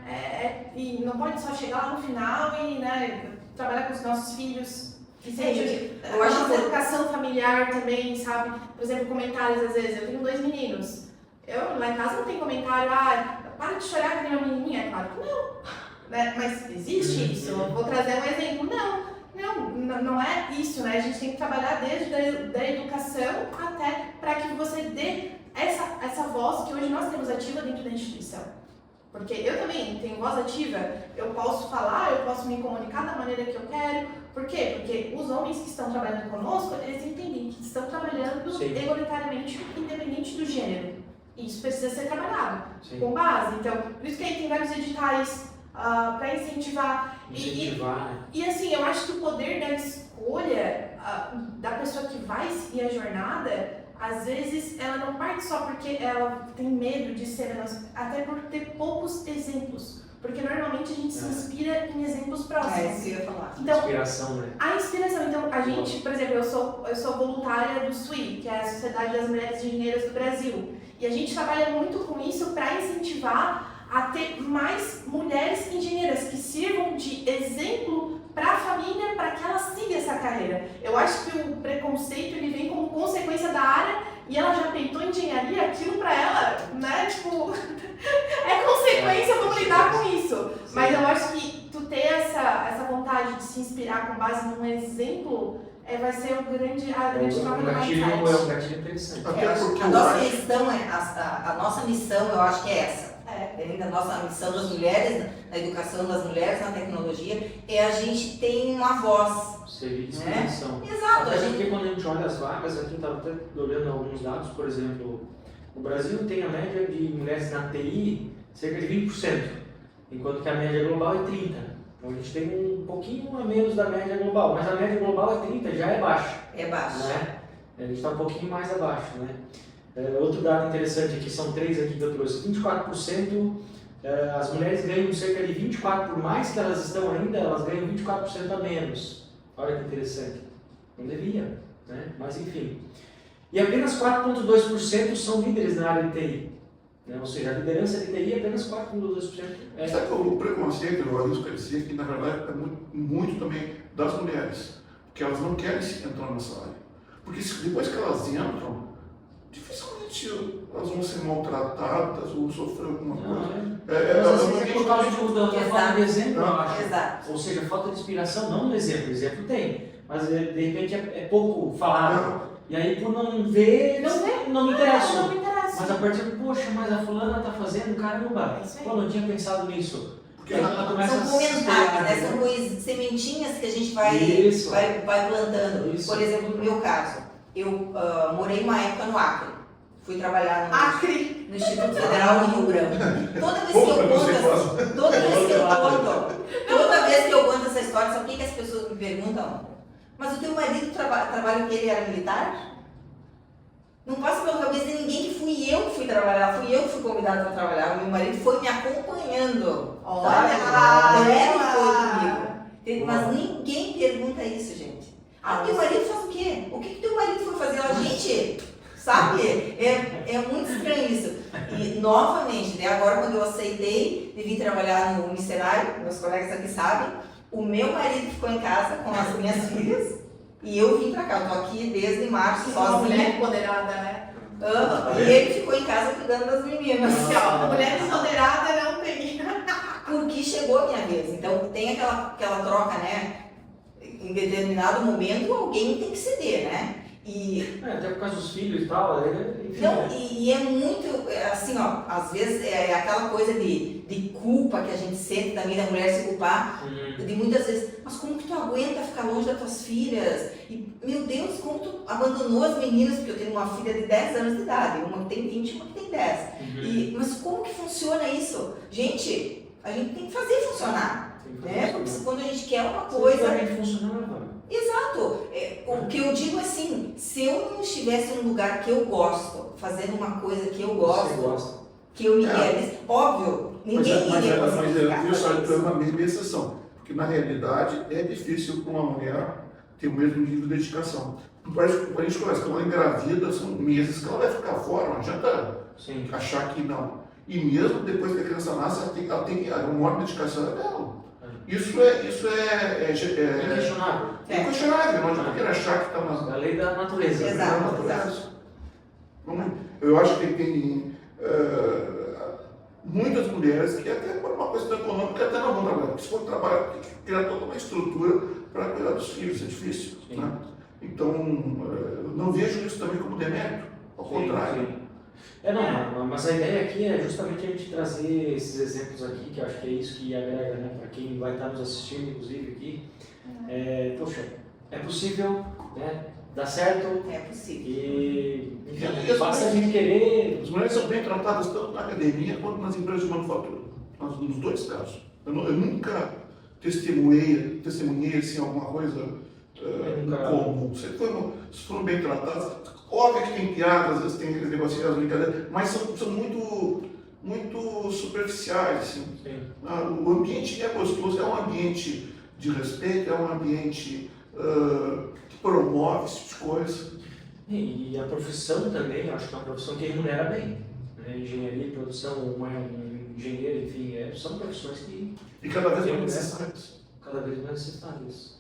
e não pode só chegar lá no final e, né, trabalhar com os nossos filhos. Que seja eu acho que educação familiar também, sabe? Por exemplo, comentários às vezes. Eu tenho 2 meninos. Lá em casa não tem comentário, para de chorar que nem uma menininha. É claro que não. Né? Mas existe isso. Eu vou trazer um exemplo. Não é isso, né? A gente tem que trabalhar desde a educação até para que você dê essa voz que hoje nós temos ativa dentro da instituição. Porque eu também tenho voz ativa, eu posso falar, eu posso me comunicar da maneira que eu quero. Por quê? Porque os homens que estão trabalhando conosco, eles entendem que estão trabalhando igualitariamente, independente do gênero. E isso precisa ser trabalhado com base. Então, por isso que aí tem vários editais para incentivar. E assim, eu acho que o poder da escolha da pessoa que vai seguir a jornada, às vezes ela não parte só porque ela tem medo de ser menos, até por ter poucos exemplos. Porque normalmente a gente se inspira em exemplos próximos. É isso que eu ia falar. Então, inspiração, né? A inspiração. Então, a gente, por exemplo, eu sou voluntária do SWI, que é a Sociedade das Mulheres Engenheiras do Brasil. E a gente trabalha muito com isso para incentivar a ter mais mulheres engenheiras que sirvam de exemplo para a família, para que ela siga essa carreira. Eu acho que o preconceito ele vem como consequência da área e ela já peitou engenharia, aquilo para ela, né? Tipo, é consequência, vamos lidar com isso. Mas eu acho que tu ter essa vontade de se inspirar com base num exemplo vai ser o grande troca do mindset. É um gatilho interessante. A nossa missão, eu acho que é essa. Além da nossa missão das mulheres, na educação das mulheres, na tecnologia, a gente tem uma voz. Servir de inspiração. Exato. Até porque quando a gente olha as vagas, aqui estava até olhando alguns dados, por exemplo, o Brasil tem a média de mulheres na TI cerca de 20%, enquanto que a média global é 30%. Então a gente tem um pouquinho a menos da média global, mas a média global é 30%, já é baixa. É baixa. Né? A gente está um pouquinho mais abaixo. Né? Outro dado interessante aqui, são 3 aqui que eu trouxe, 24%, as mulheres ganham cerca de 24%, por mais que elas estão ainda, elas ganham 24% a menos. Olha que interessante. Não devia, né? Mas enfim. E apenas 4,2% são líderes na área de TI. Né? Ou seja, a liderança de TI é apenas 4,2%. Sabe que o preconceito, eu arrisco a dizer que na verdade é muito também das mulheres, porque elas não querem entrar nessa área. Porque depois que elas entram, dificilmente elas vão ser maltratadas ou sofrer alguma coisa. Mas assim, é por causa da falta de exemplo, eu acho. Exato. Ou seja, falta de inspiração, não no exemplo. Exemplo tem, mas de repente é pouco falado. E aí por não ver, não me interessa. Não me interessa. Mas a partir de, poxa, mas a fulana tá fazendo, caramba, É isso aí. pô, não tinha pensado nisso. Porque Aí ela começa São a comentários, né? se São coisas, sementinhas que a gente vai Isso. vai plantando. Isso. Por exemplo, no meu caso, eu morei uma época no Acre. Fui trabalhar Acre! no Instituto Federal de Rio Branco. Toda vez que Como eu você conto, toda vez que eu conto essa história, sabe o que as pessoas me perguntam? Mas o teu marido trabalha que ele era militar? Não passa pela cabeça de ninguém que fui eu que fui trabalhar, fui eu que fui convidada para trabalhar. O meu marido foi me acompanhando. Olha! Ele foi comigo. Mas ninguém pergunta isso, gente. Ah, teu marido faz o quê? O que teu marido foi fazer lá? Gente, sabe? É muito estranho isso. E, novamente, né, agora quando eu aceitei de vir trabalhar no Ministério, meus colegas aqui sabem, o meu marido ficou em casa com as minhas filhas e eu vim pra cá. Eu tô aqui desde março Uma sozinha. mulher empoderada, né? E ele ficou em casa cuidando das meninas. Assim, ó, mulher empoderada não tem. Porque chegou a minha vez. Então tem aquela troca, né? Em determinado momento alguém tem que ceder, né? E até por causa dos filhos e tal, enfim. não, e é muito, assim, ó, às vezes é aquela coisa de culpa que a gente sente também da mulher se culpar, de muitas vezes, mas como que tu aguenta ficar longe das tuas filhas? E, meu Deus, como tu abandonou as meninas, porque eu tenho uma filha de 10 anos de idade, uma que tem 20 e uma que tem 10. Mas como que funciona isso? Gente, a gente tem que fazer funcionar, né? Porque quando a gente quer uma coisa... funcionava. Exato. O que eu digo é assim, se eu não estivesse num lugar que eu gosto, fazendo uma coisa que eu gosto, que eu me realizo, óbvio, ninguém iria conseguir isso fazer é uma mesma exceção, porque na realidade é difícil para uma mulher ter o mesmo nível de dedicação. Parece que a gente conversa, quando ela engravida, são meses que ela vai ficar fora, não adianta achar que não. E mesmo depois que a criança nasce, ela tem a maior dedicação dela. Isso é Inquestionável. inquestionável, não adianta querer achar que está na A lei da natureza. Exato. Eu acho que tem muitas mulheres que até por uma questão econômica até não vão trabalhar. Porque se for trabalhar, tem que criar toda uma estrutura para cuidar dos filhos, é difícil. Né? Então, eu não vejo isso também como demérito, ao contrário. Mas a ideia aqui é justamente a gente trazer esses exemplos aqui, que eu acho que é isso que agrega, né, para quem vai estar nos assistindo, inclusive aqui. Poxa, é possível, né, dar certo. É possível. E basta a gente querer. As mulheres são bem tratadas tanto na academia quanto nas empresas de manufatura, nos dois casos. Eu nunca testemunhei assim, alguma coisa comum. Se foram bem tratadas. Óbvio que tem piadas, às vezes tem negociações, brincadeiras, mas são muito superficiais. Assim. O ambiente é gostoso, é um ambiente de respeito, é um ambiente que promove esse tipo de coisa. E a profissão também, eu acho que é uma profissão que remunera bem. Né? Engenharia, produção, um engenheiro, enfim, são profissões que... E cada vez mais necessárias. Cada vez mais necessárias.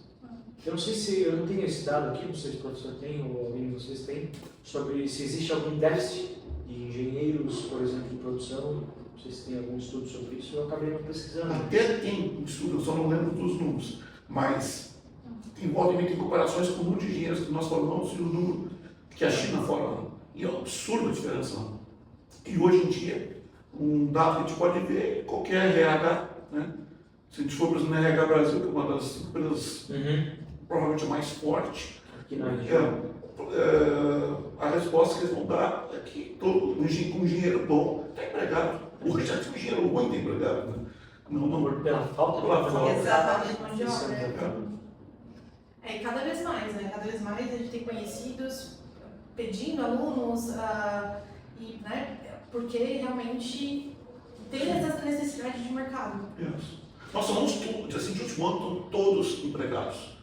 Eu não sei se, eu não tenho esse dado aqui, não sei se o professor tem ou alguém de vocês tem, sobre se existe algum déficit de engenheiros, por exemplo, de produção, não sei se tem algum estudo sobre isso, eu acabei não pesquisando. Até tem estudo, eu só não lembro dos números, mas envolve em comparações com o número de engenheiros que nós formamos e o número que a China forma. E é uma absurda a diferença. E hoje em dia, um dado que a gente pode ver em qualquer RH, né? Se a gente for para o RH Brasil, que é uma das empresas provavelmente a mais forte, aqui na região. A resposta que eles vão dar é que todo engenheiro bom está empregado. Hoje já tem engenheiro ruim está empregado. Né? Não, pela falta de Exatamente. Mão de obra. E cada vez mais, né? Cada vez mais a gente tem conhecidos pedindo alunos, né? Porque realmente tem essa necessidade de mercado. Isso. Nós somos todos, assim, de último ano, estão todos empregados.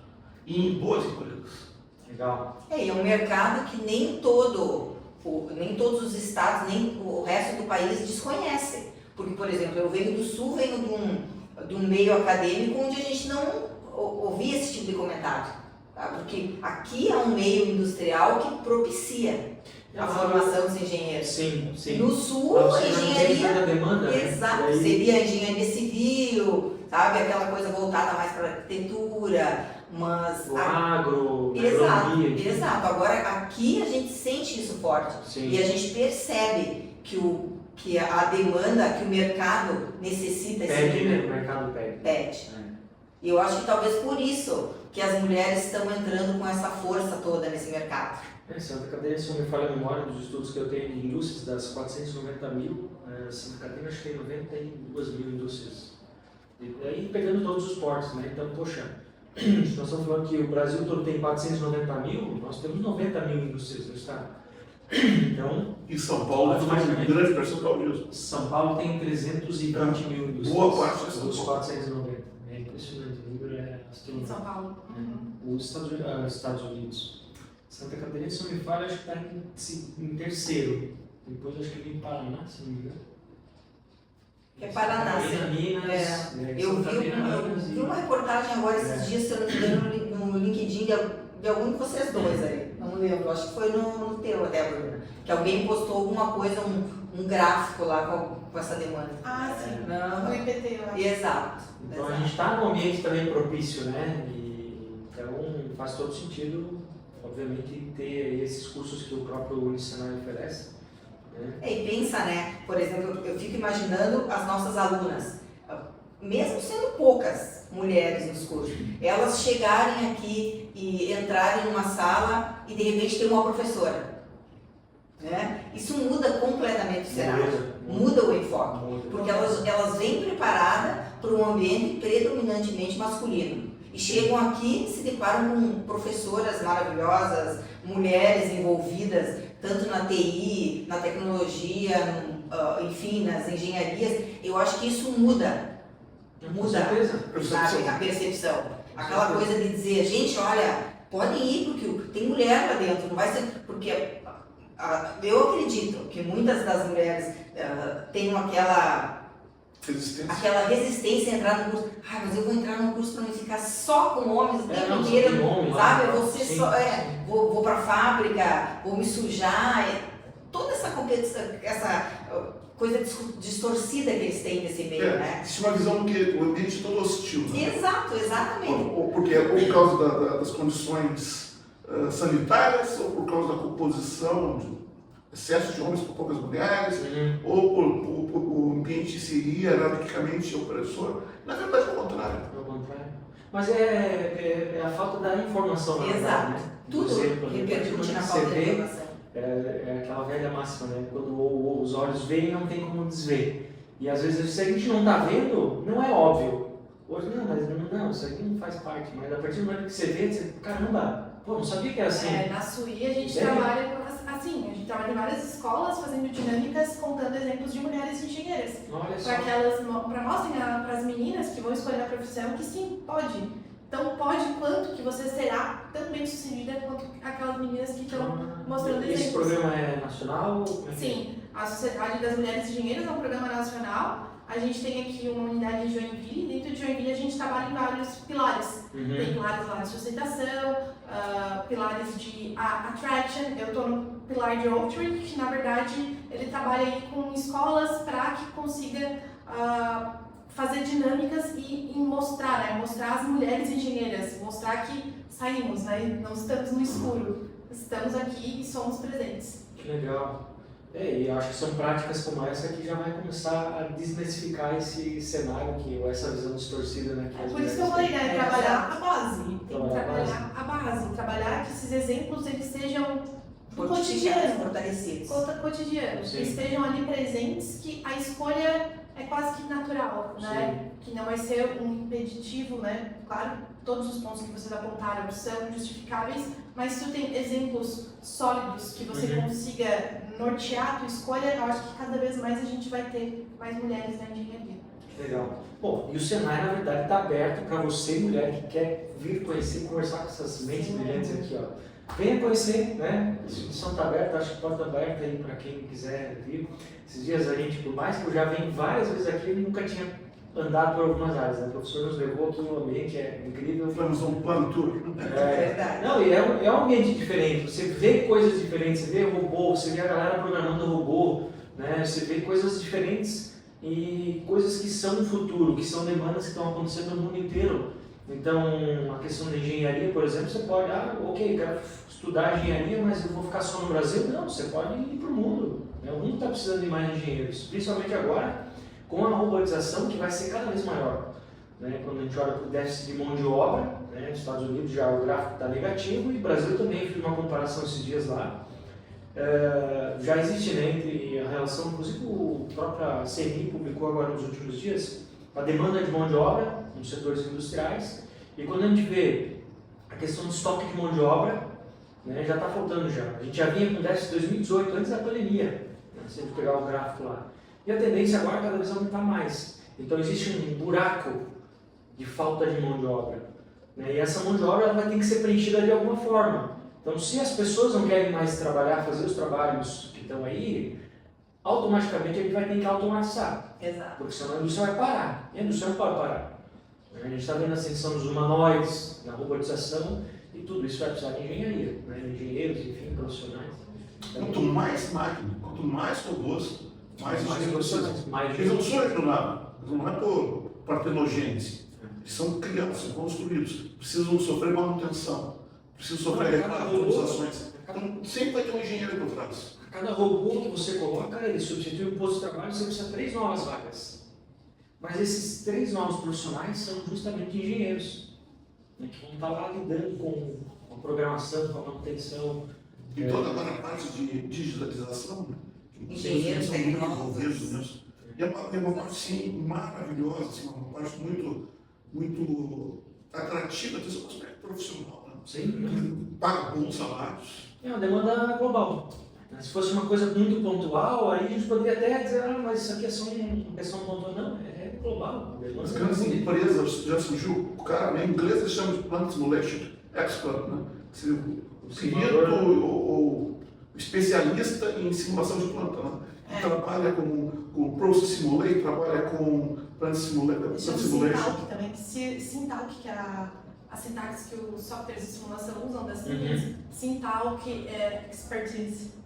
E em boas empresas. Legal. E é um mercado que nem todos os estados, nem o resto do país desconhecem. Porque, por exemplo, eu venho do Sul, venho de um meio acadêmico onde a gente não ouvia esse tipo de comentário. Tá? Porque aqui é um meio industrial que propicia a formação dos engenheiros. Sim, sim. No Sul, Lá a você já não tem engenharia... tanta demanda, né? Exato, E aí- seria a engenharia civil, sabe? Aquela coisa voltada mais para arquitetura, mas... O agro, a Exato, agronomia, enfim. exato. Agora, aqui a gente sente isso forte. Sim. E a gente percebe que a demanda, que o mercado necessita Pede, né? O mercado pede. pede. É. E eu acho que talvez por isso que as mulheres estão entrando com essa força toda nesse mercado. Santa Catarina, se não me falha a memória dos estudos que eu tenho de indústrias, das 490 mil, Santa Catarina acho que tem 92 mil indústrias. E daí pegando todos os portos, né? Então, poxa, se nós estamos falando que o Brasil todo tem 490 mil, nós temos 90 mil indústrias no estado. Então, E São Paulo tem um grande percentual disso. São Paulo tem 320 mil indústrias. Boa parte é São dos Paulo. 490. É impressionante, o número é Em astronômico. São Paulo. Os Estados Unidos. Santa Catarina, se não me falha, acho que está em terceiro. Depois acho que vem Paraná, se não me engano. É Paraná, Santa Catarina, Minas. Eu Santa Catarina, vi Minas e- uma reportagem agora esses É. dias, se eu não me engano, no LinkedIn de algum de vocês dois aí. Não lembro, acho que foi no teu até, Bruna. Que alguém postou alguma coisa, um gráfico lá com essa demanda. Ah, sim. Não. No IPT, eu acho. Exato. Então a exato. gente está num ambiente também propício, né? Então faz todo sentido, obviamente, ter aí esses cursos que o próprio Unicenai oferece. Né? E pensa, né? Por exemplo, eu fico imaginando as nossas alunas, mesmo sendo poucas mulheres nos cursos, elas chegarem aqui e entrarem numa sala e de repente ter uma professora. Né? Isso muda completamente o cenário, muda o enfoque. Muda. Porque elas vêm preparadas para um ambiente predominantemente masculino. E chegam aqui e se deparam com professoras maravilhosas, mulheres envolvidas tanto na TI, na tecnologia, enfim, nas engenharias. Eu acho que isso muda, Com certeza. sabe, a percepção. Aquela coisa de dizer, gente, olha, podem ir porque tem mulher lá dentro, não vai ser... Porque eu acredito que muitas das mulheres tenham aquela resistência a entrar no curso. Mas eu vou entrar no curso para não ficar só com homens o tempo inteiro, sabe? Você sim, só sim. vou para a fábrica, vou me sujar. Toda essa competição, essa coisa distorcida que eles têm nesse meio, né? Existe uma visão que o ambiente é todo hostil. Né? Exato, exatamente. Porque ou por causa das condições sanitárias, ou por causa da composição de excesso de homens por poucas mulheres, ou por o ambiente ser hierarquicamente opressor. Na verdade, é o contrário. Mas é a falta da informação. Na verdade, Exato. né? Tudo exemplo, repercute na você falta de vê, informação. é aquela velha máxima, né? Quando os olhos veem, não tem como desver. E às vezes, se a gente não está vendo, não é óbvio. Hoje, não, isso aqui não faz parte. Mas a partir do momento que você vê, você, caramba, pô, não sabia que era assim. Na SUI a gente É. trabalha assim, a gente trabalha em várias escolas fazendo dinâmicas, contando exemplos de mulheres engenheiras. Olha só. Para que elas mostrem para as meninas que vão escolher a profissão que sim, pode. Então pode quanto que você será tão bem sucedida quanto aquelas meninas que estão mostrando Esse exemplos. programa é nacional? Como é que é? Sim, a Sociedade das Mulheres Engenheiras é um programa nacional. A gente tem aqui uma unidade em Joinville. Dentro de Joinville a gente trabalha em vários pilares. Tem pilares lá de sustentação, pilares de attraction. Eu estou no pilar de outreach, que na verdade ele trabalha aí com escolas para que consiga fazer dinâmicas e mostrar, né? Mostrar as mulheres engenheiras, mostrar que saímos, né? Não estamos no escuro, estamos aqui e somos presentes. Que legal. E eu acho que são práticas como essa que já vai começar a desmistificar esse cenário, ou essa visão distorcida, né? É por isso que eu falei, né? Trabalhar a base. Tem que Trabalhar trabalhar a base. Trabalhar que esses exemplos eles sejam do Fortificados, cotidiano. fortalecidos. Cotidiano. Que Sim. estejam ali presentes, que a escolha é quase que natural, né? Que não vai ser um impeditivo, né? Claro, todos os pontos que vocês apontaram são justificáveis, mas se tu tem exemplos sólidos que você consiga nortear a tua escolha, eu acho que cada vez mais a gente vai ter mais mulheres na engenharia. Legal. Bom, e o Senai, na verdade, está aberto para você, mulher, que quer vir conhecer e conversar com essas mentes brilhantes aqui, ó. venha conhecer, né? A instituição está aberta, acho que porta aberta aí para quem quiser vir. Esses dias a gente, por mais que eu já venho várias vezes aqui, eu nunca tinha andado por algumas áreas, né? O professor nos levou aqui, o ambiente é incrível. Vamos a um plano tour. Verdade. Não, e é um ambiente diferente, você vê coisas diferentes, você vê robô, você vê a galera programando robô, né? Você vê coisas diferentes e coisas que são o futuro, que são demandas que estão acontecendo no mundo inteiro. Então, a questão da engenharia, por exemplo, você pode, ok, quero estudar engenharia, mas eu vou ficar só no Brasil? Não, você pode ir para o mundo. Né? O mundo está precisando de mais engenheiros, principalmente agora, com a robotização que vai ser cada vez maior. Né? Quando a gente olha para o déficit de mão de obra, né? Nos Estados Unidos já o gráfico está negativo e o Brasil também, fiz uma comparação esses dias lá. Já existe, né, entre a relação, inclusive o próprio CNI publicou agora nos últimos dias, a demanda de mão de obra nos setores industriais, e quando a gente vê a questão do estoque de mão de obra, né, já está faltando já. A gente já vinha com déficit em 2018, antes da pandemia, né, se a gente pegar o gráfico lá. E a tendência agora é cada vez aumentar mais. Então existe um buraco de falta de mão de obra. Né, e essa mão de obra ela vai ter que ser preenchida de alguma forma. Então se as pessoas não querem mais trabalhar, fazer os trabalhos que estão aí, automaticamente a gente vai ter que automatizar. Exato. Porque senão a indústria vai parar. E a indústria não pode parar. A gente está vendo a ascensão dos humanoides, na robotização, e tudo isso vai precisar de engenharia, né? Engenheiros, enfim, profissionais. Então, Quanto mais máquina, quanto mais robôs, mais engenheiros precisam. mais Eles não surgem do nada, não é por partenogênese. Eles são criados, são construídos, precisam sofrer manutenção, precisam sofrer atualizações. Então sempre vai ter um engenheiro por trás. A cada robô que você coloca, ele substitui um posto de trabalho, você precisa de 3 novas vagas. Mas esses 3 novos profissionais são justamente engenheiros, né, que vão estar lá lidando com a programação, com a manutenção. E toda agora a parte de digitalização, né? Engenheiros são muito tecnólogos. envolvidos nisso. E é uma parte sim, maravilhosa, assim, uma parte muito atrativa desse aspecto profissional. Né? Sim. Paga bons salários. É uma demanda global. Se fosse uma coisa muito pontual, aí a gente poderia até dizer, mas isso aqui é só uma questão pontual. Não, é global. As grandes empresas já surgiu, o cara, em inglês eles chamam de Plant Simulation Expert, né? O perito ou especialista em simulação de planta, né? Trabalha com Process Simulator, trabalha com Plant Simulation. Syntalk também, Syntalk, que é a sintaxe que os softwares de simulação usam das linhas, Syntalk Expertise.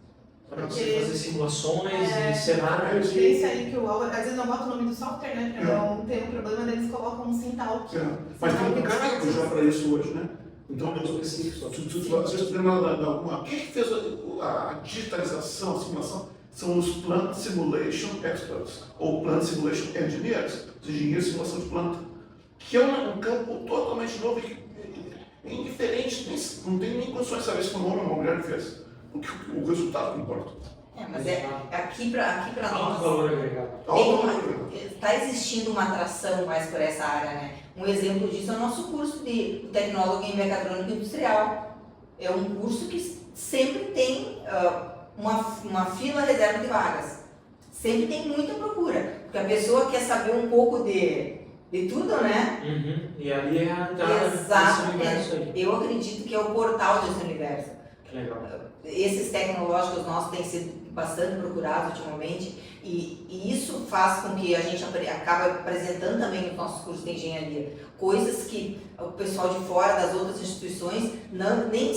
Para você fazer simulações e cenários. É isso aí que às vezes não bota o nome do software, né? Para não ter um problema, eles colocam um Syntalk. Mas tem um cargo já para isso hoje, né? Então, se vocês puderem alguma. Quem fez a digitalização, a simulação? São os Plant Simulation Experts, ou Plant Simulation Engineers, os engenheiros de simulação de planta, que é um campo totalmente novo e é indiferente, não tem nem condições de saber se foi um homem ou uma mulher que fez, porque o resultado não importa. Mas aqui para Alto nós valor agregado. está existindo uma atração mais por essa área, né? Um exemplo disso é o nosso curso de tecnólogo em mecatrônica industrial. É um curso que sempre tem uma fila reserva de vagas. Sempre tem muita procura, porque a pessoa quer saber um pouco de tudo, né? E ali é a entrada Exato. desse universo aí. Eu acredito que é o portal desse universo. Que legal. Esses tecnológicos nossos têm sido bastante procurados ultimamente e isso faz com que a gente acabe apresentando também nos nossos cursos de engenharia coisas que o pessoal de fora das outras instituições nem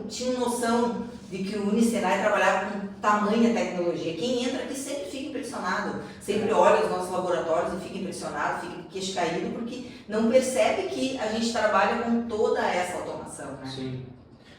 tinha noção de que o Unicerai trabalhava com tamanha tecnologia. Quem entra aqui sempre fica impressionado, sempre olha os nossos laboratórios e fica impressionado, fica queixo caído, porque não percebe que a gente trabalha com toda essa automação, né? Sim.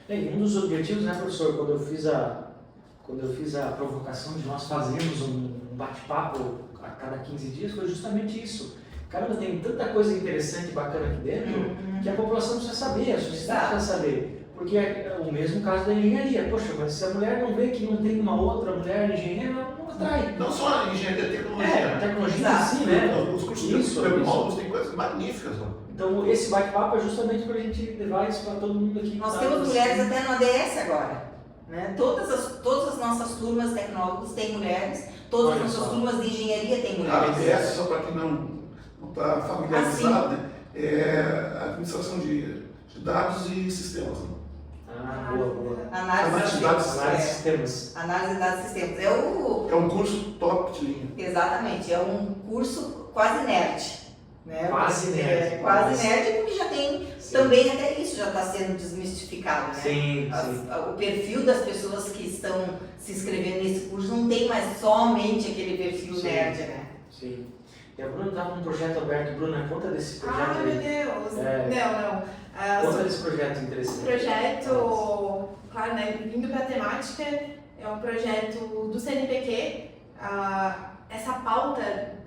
Bem, um dos objetivos, né, professor, quando eu fiz a provocação de nós fazermos um bate-papo a cada 15 dias, foi justamente isso. Caramba, tem tanta coisa interessante e bacana aqui dentro que a população precisa saber, a sociedade precisa saber. Porque é o mesmo caso da engenharia. Poxa, mas se a mulher não vê que não tem uma outra mulher engenheira, não atrai. Não só a engenharia, a tecnologia. A tecnologia sim, né? Os cursos de tecnólogos têm coisas magníficas. Né? Então, esse bate-papo é justamente para a gente levar isso para todo mundo aqui. Nós temos mulheres até no ADS agora. Né? Todas as nossas turmas de tecnólogos têm mulheres, todas as nossas turmas de engenharia têm mulheres. A ADS, só para quem não está familiarizado, é a administração de dados e sistemas. Né? Ah, boa. Análise de dados. Análise de sistemas. Análise de dados e sistemas. É um curso top de linha. Exatamente, é um curso quase nerd. Né? Quase nerd. Quase nerd, porque já tem, Sim. também até isso já está sendo desmistificado, né? Sim. O perfil das pessoas que estão se inscrevendo nesse curso não tem mais somente aquele perfil Sim. nerd, né? Sim. E a Bruna estava com um projeto aberto. Bruna, conta desse projeto Ah, meu aí. Deus! É. Não. Conta desse projeto interessante. O projeto, claro, né, vindo para a temática, é um projeto do CNPq. Essa pauta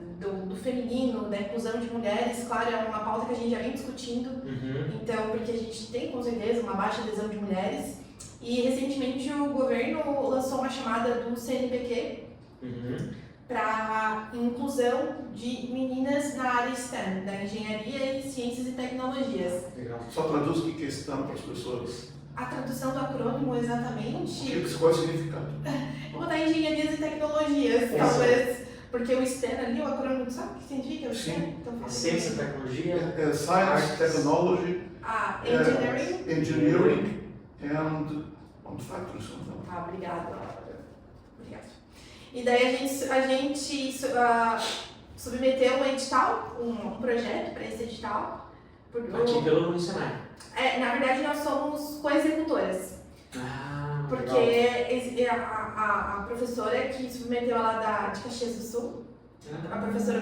do feminino, da inclusão de mulheres, claro, é uma pauta que a gente já vem discutindo. Uhum. Então, porque a gente tem com certeza uma baixa adesão de mulheres. E recentemente o governo lançou uma chamada do CNPq Uhum. para inclusão de meninas na área STEM, da engenharia e ciências e tecnologias. Legal. Só traduz o que é STEM para as pessoas. A tradução do acrônimo O exatamente, qual é o significado? vou botar engenharias e tecnologias, Exato. talvez, porque o STEM ali, o acrônimo, sabe o que significa o STEM? Sim. Então, Ciência, tecnologia. Science, Arts. Technology, Engineering. Engineering and Manufacturing. Ah, obrigada. Obrigada. E daí a gente submeteu um edital, um projeto para esse edital. Aqui pelo Senai. Na verdade, nós somos co-executoras. Ah, Porque legal. a professora que submeteu ela de Caxias do Sul, a professora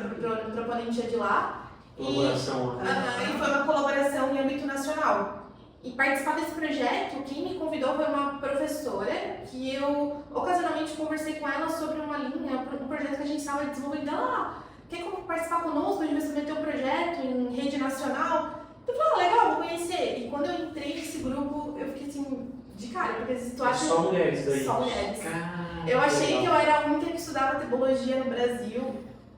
proponente é de lá, Colaboração. e foi uma colaboração em âmbito nacional. E participar desse projeto, quem me convidou foi uma professora que eu ocasionalmente conversei com ela sobre uma linha, um projeto que a gente estava desenvolvendo. Ela quer participar conosco, a gente vai submeter um projeto em rede nacional. Eu falei, legal, vou conhecer. E quando eu entrei nesse grupo, eu fiquei assim, de cara, porque tu acha... Só mulheres daí? Só mulheres. Caramba, Eu achei legal. que eu era a única que estudava tribologia no Brasil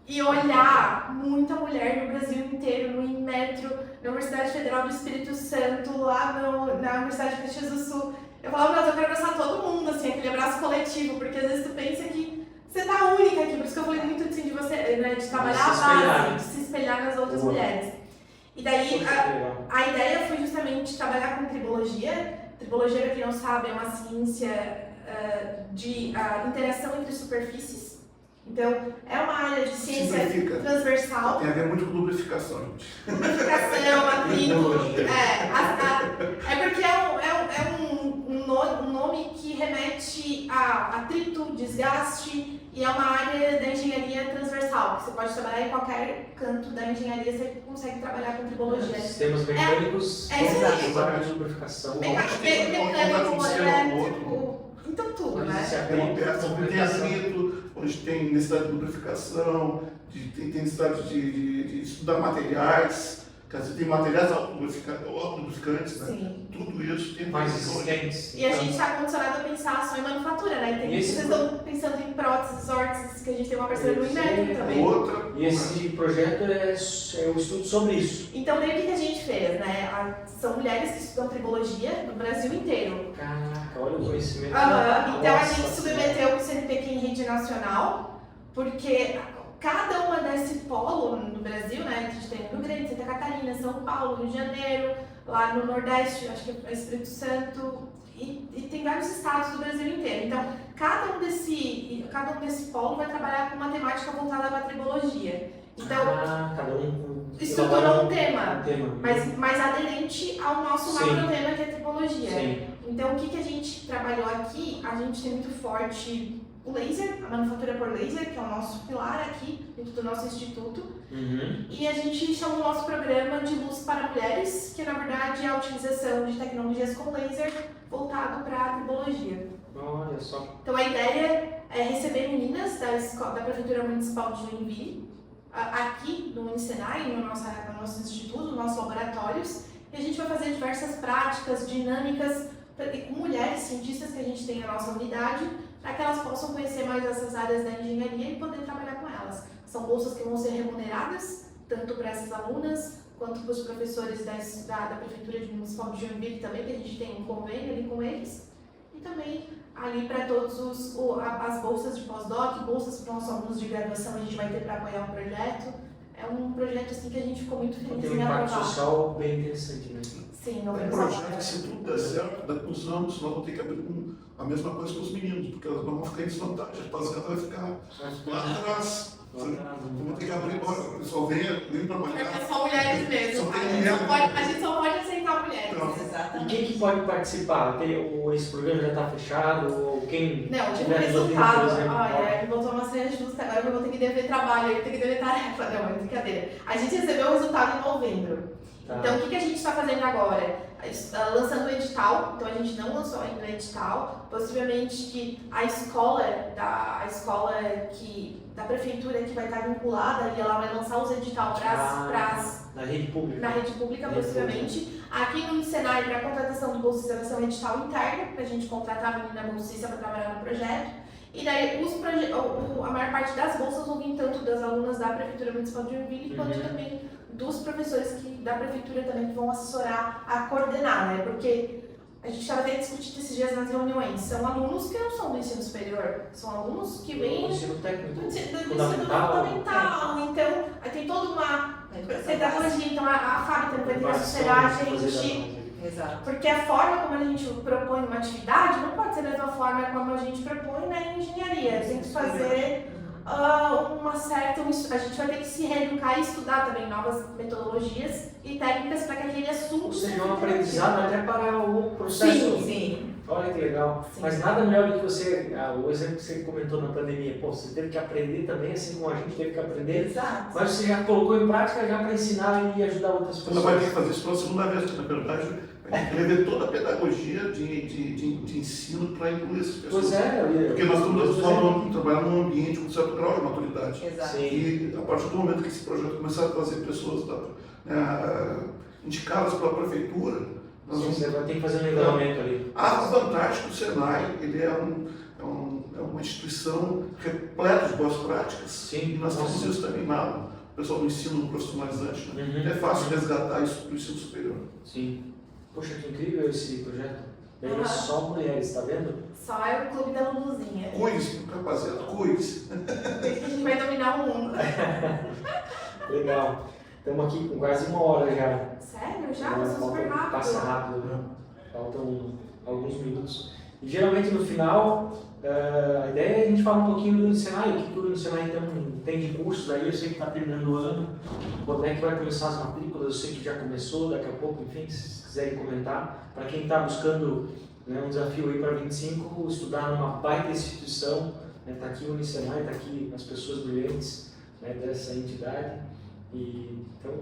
e olhar muita mulher no Brasil inteiro, no Inmetro, na Universidade Federal do Espírito Santo, lá na Universidade de Caxias do Sul. Eu falava, nossa, eu quero abraçar todo mundo, assim, aquele abraço coletivo, porque às vezes tu pensa que você tá única aqui, por isso que eu falei muito assim, de você, né, de trabalhar a base, de se espelhar nas outras mulheres. E daí, a ideia foi justamente trabalhar com tribologia. Tribologia, para quem não sabe, é uma ciência de interação entre superfícies. Então, é uma área de ciência Simplifica. transversal. Tem a ver muito com lubrificação, gente. Lubrificação, atrito. É porque é um nome que remete a atrito, desgaste, e é uma área da engenharia transversal, que você pode trabalhar em qualquer canto da engenharia, você consegue trabalhar com tribologia. Sistemas mecânicos, isso aí. exatamente, lubrificação. Mecânico, elétrico, então tudo, né? Onde tem atrito, onde tem necessidade de lubrificação, tem necessidade de estudar materiais, quer dizer, tem materiais autolubrificantes, né? Sim. Tudo isso tem Mais existentes. E a gente está condicionado a pensar só em manufatura, né? Tem Esse vocês estão pensando em próteses, órteses, que a gente tem uma parceria no Inmetro também. outra. E esse projeto é o estudo sobre isso. Então, daí o que a gente fez, né? São mulheres que estudam tribologia no Brasil inteiro. Caraca, olha o conhecimento. Então, a Nossa gente submeteu o CNPq em rede nacional, porque cada uma desse polo no Brasil, né? A gente tem Rio Grande, Santa Catarina, São Paulo, Rio de Janeiro, lá no Nordeste, acho que é Espírito Santo, e tem vários estados do Brasil inteiro. Então, cada um desse polo vai trabalhar com uma temática voltada para a tribologia. Então, cada um estruturou um tema, mas mas aderente ao nosso macro-tema, que é a tribologia. Sim. Então, o que a gente trabalhou aqui? A gente tem muito forte o laser, a manufatura por laser, que é o nosso pilar aqui, dentro do nosso instituto. Uhum. E a gente chama o nosso programa de Luz para Mulheres, que na verdade é a utilização de tecnologias com laser voltado para a tribologia. Olha só. Então, a ideia é receber meninas da Prefeitura Municipal de Joinville, aqui no Unisenai, no nosso instituto, nos nossos laboratórios, e a gente vai fazer diversas práticas, dinâmicas, com mulheres cientistas que a gente tem na nossa unidade, para que elas possam conhecer mais essas áreas da engenharia e poder trabalhar com elas. São bolsas que vão ser remuneradas, tanto para essas alunas, quanto para os professores da Prefeitura Municipal de Joinville também, que a gente tem um convênio ali com eles, e também ali para todos as bolsas de pós-doc, bolsas para os nossos alunos de graduação, a gente vai ter para apoiar o projeto. É um projeto assim que a gente ficou muito feliz Tem um em impacto aprovar. social bem interessante, né? Sim, É um novembro projeto só. que, se tudo der certo, daqui uns anos nós vamos ter que abrir a mesma coisa com os meninos, porque elas não vão ficar em desvantagem, a rapaziada vai ficar lá atrás. Vamos ter que abrir agora, o pessoal vem trabalhar. É só mulheres mesmo. Só tem A gente mulher. só pode, a gente só pode aceitar mulheres. Não. E Exatamente. quem que pode participar? Esse programa já está fechado? Ou quem Não, tipo, tiver resolvido, resultado. por exemplo, Olha, botou uma saia justa, agora eu vou ter que dever trabalho, eu vou ter que dever tarefa. Não, é brincadeira. A gente recebeu o resultado em novembro. Tá. Então, o que a gente está fazendo agora? Lançando o edital, então a gente não lançou ainda o edital, possivelmente que a escola da prefeitura que vai estar vinculada ali, ela vai lançar os editais na rede pública. na rede pública, possivelmente. Aqui no Senai, para a contratação do bolsista, vai ser um edital interno, para a gente contratar a menina bolsista para trabalhar no projeto. E daí, a maior parte das bolsas vão vir tanto das alunas da Prefeitura Municipal de Joinville, quanto também dos professores da Prefeitura também que vão assessorar a coordenar, né? Porque a gente estava até discutindo esses dias nas reuniões, são alunos que não são do ensino superior, são alunos que vêm Do ensino técnico. do ensino Fundamental. fundamental, então tem toda uma Educação pedagogia, então a Fábio também vai ter que assessorar a gente. Exato. Porque a forma como a gente propõe uma atividade não pode ser da mesma forma como a gente propõe na engenharia. Tem que fazer uma certa. A gente vai ter que se reeducar e estudar também novas metodologias e técnicas para que aquele assunto Ou seja, um aprendizado até para o processo. Sim, sim. Olha que legal. Sim. Mas nada melhor do que você, o exemplo que você comentou na pandemia. Pô, você teve que aprender também, assim como a gente teve que aprender. Exato. Mas você já colocou em prática já para ensinar e ajudar outras Ela pessoas. vai ter que fazer isso pela segunda vez, porque na verdade vai ter que rever toda a pedagogia de ensino para incluir essas pessoas. Pois é, Porque nós estamos trabalhando num ambiente com certo grau de maturidade. Exato. Sim. E a partir do momento que esse projeto começar a trazer pessoas indicadas pela prefeitura, nós Sim, vamos... você vai ter que fazer um nivelamento ali. A vantagem do Senai, ele é uma instituição repleta de boas práticas. Sim. E nós temos Nossa. isso também o pessoal do ensino profissionalizante. Né? Uhum. É fácil resgatar isso para o ensino superior. Sim. Poxa, que incrível esse projeto. Daí é só mulheres, tá vendo? Só é o clube da Luluzinha. Cuide-se, rapaziada, cuide-se. A gente vai dominar o mundo. Legal. Estamos aqui com quase 1 hora já. Sério? Já? Passou super rápido. Passa rápido, né? Faltam alguns minutos. E geralmente no final, a ideia é a gente falar um pouquinho do Senai, o que o Senai então, tem de cursos aí, eu sei que está terminando o ano, quando é que vai começar as matrículas, eu sei que já começou, daqui a pouco, enfim, se vocês quiserem comentar. Para quem está buscando um desafio aí para 25, estudar numa baita instituição, está aqui o Senai, está aqui as pessoas brilhantes dessa entidade. E, então,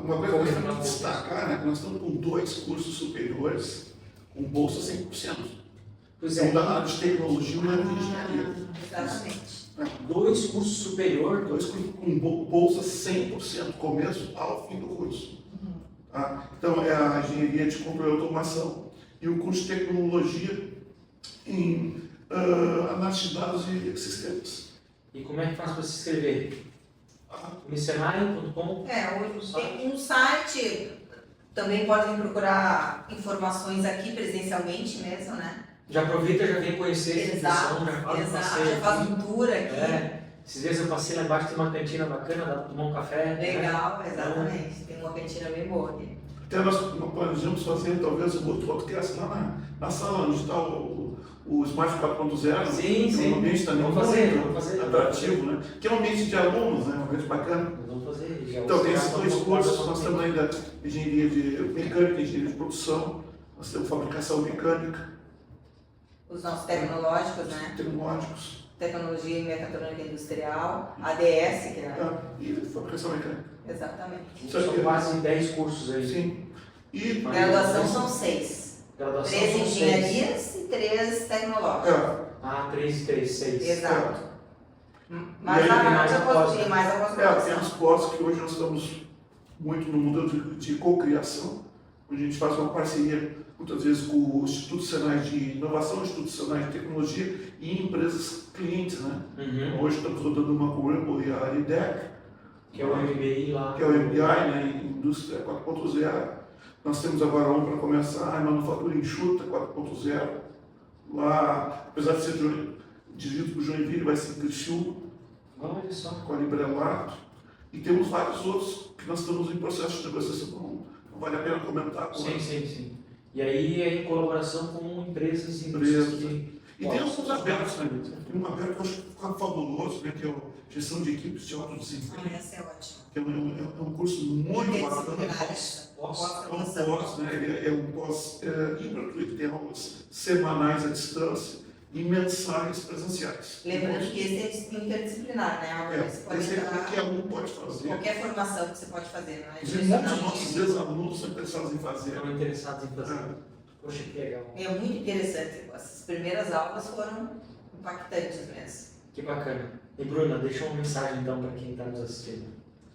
uma coisa que nós temos que destacar, né, que nós estamos com 2 cursos superiores com bolsa 100%. pois Um da área de tecnologia e um da área de engenharia. Exatamente. 2 cursos superiores, 2 com bolsa 100%, começo ao fim do curso. Tá? Então, é a engenharia de controle e automação e o curso de tecnologia em análise de dados e sistemas. E como é que faz para se inscrever? Unisenai.com? Hoje tem um site, também podem procurar informações aqui presencialmente mesmo, né? Já aproveita, já vem conhecer a instituição, Exato, já faz um exato. passeio Já faz aqui. um tour aqui. Esses dias eu passei lá embaixo, tem uma cantina bacana, dá para tomar um café. Legal, exatamente. Tem uma cantina bem boa aqui. Até nós planejamos fazer talvez um outro podcast lá na sala onde está o Smart 4.0. Sim, sim. Um ambiente também Vamos muito fazer. atrativo, né? Que é um ambiente de alunos, né? Um ambiente bacana. Vamos fazer. Já Então, tem esses já 2 vamos cursos, fazer nós temos ainda engenharia de mecânica, engenharia de produção, nós temos fabricação mecânica, Os nossos tecnológicos, né? tecnológicos, Tecnologia e Mecatrônica Industrial, ADS, que é. e fabricação mecânica. Exatamente. São quase 10 cursos aí. Sim. E Graduação são 6. Graduação 3 são 6. engenharias e 3 tecnológicos. 3 e 3, 6. Exato. E Mas aí a tem mais a pós, né? mais a tem pós-graduação. os pós que hoje nós estamos muito no modelo de cocriação, onde a gente faz uma parceria, muitas vezes, com o Instituto Senai de Inovação, o Instituto Senai de Tecnologia e empresas clientes, né? Uhum. Hoje estamos rodando uma com o Rumble e a IDEC, Que é o MBI lá. que é o MBI, né, em Indústria 4.0. Nós temos agora um para começar a manufatura enxuta 4.0. Lá, apesar de ser dirigido por Joinville, vai ser em Criciúma, Olha só. com a Librelato. E temos vários outros que nós estamos em processo de negociação com vale a pena comentar agora. Sim. E aí é em colaboração com empresas e E tem alguns abertos, né? Tem um aberto que eu acho que fica fabuloso, né? Que é o Gestão de Equipes de Alto Desempenho. Essa é ótima. Que é um curso muito bacana. É um pós, né? Ele é um pós gratuito, tem aulas semanais à distância e mensais presenciais. Lembrando que esse é interdisciplinar, né? Você pode Esse é entrar- qualquer um pode fazer. Qualquer formação que você pode fazer, não é? Inclusive, muitos dos nossos ex-alunos são interessados em fazer. estão interessados em fazer. Poxa, que legal. É muito interessante. Essas primeiras aulas foram impactantes mesmo. Que bacana. E Bruna, deixa uma mensagem então para quem está nos assistindo.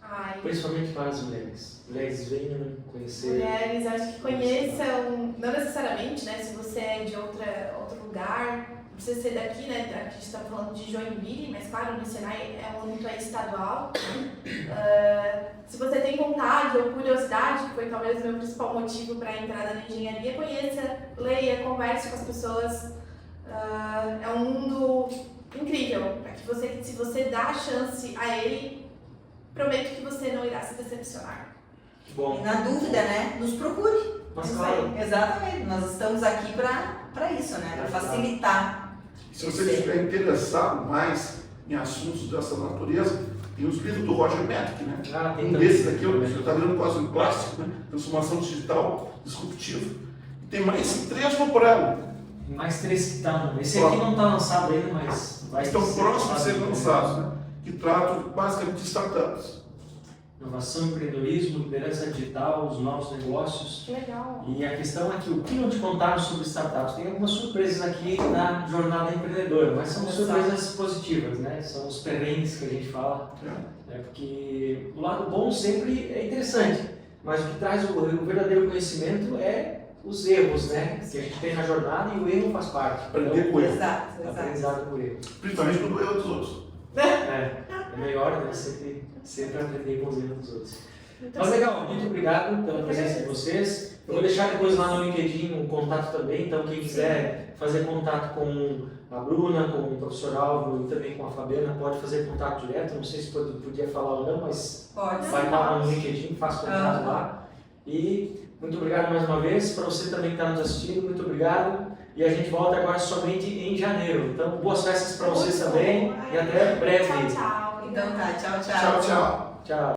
Ai, Principalmente para as mulheres. Mulheres venham conhecer. mulheres, acho que conheçam, não necessariamente, né? Se você é de outro lugar, não precisa ser daqui, né? Aqui a gente está falando de Joinville, mas claro, no Senai é um âmbito aí estadual. Se você tem vontade ou curiosidade, que foi talvez o meu principal motivo para a entrada na engenharia, conheça, leia, converse com as pessoas. É um mundo incrível, para que você, se você dá a chance a ele, prometo que você não irá se decepcionar. Que bom. E na dúvida, né? Nos procure. Mas Isso claro. aí, exatamente. Nós estamos aqui para isso, né? Para facilitar. E se você estiver interessado mais em assuntos dessa natureza, tem os livros do Roger Metcalfe, né? Tem Um também. desses aqui, você está vendo quase um clássico, né? Transformação digital disruptiva. E tem mais 3 no prego. Mais 3 que estão. Esse aqui não está lançado ainda, mas vai Estão ser próximos de ser lançado. lançados, né? Que tratam basicamente de startups. Inovação, empreendedorismo, liderança digital, os novos negócios. Que legal. E a questão é que o que não te contaram sobre startups? Tem algumas surpresas aqui na jornada empreendedora, mas são surpresas positivas, né? São os perrengues que a gente fala. Porque o lado bom sempre é interessante, mas o que traz o verdadeiro conhecimento é os erros, né? Que a gente tem na jornada e o erro faz parte. Aprender com ele. Exato. Aprendizado por erro. Principalmente quando erra dos outros. É melhor, né? Sempre aprender com os erros dos outros. Mas legal, muito obrigado pela presença de vocês. Eu vou deixar depois lá no LinkedIn um contato também, então quem quiser fazer contato com a Bruna, com o professor Álvaro e também com a Fabiana, pode fazer contato direto. Não sei se podia falar ou não, mas Pode. vai lá no LinkedIn, faz contato lá. E muito obrigado mais uma vez. Para você também que está nos assistindo, muito obrigado. E a gente volta agora somente em janeiro. Então, boas festas para vocês também e até breve. Tchau, tchau. Então tá, tchau, tchau. Tchau, tchau. Tchau.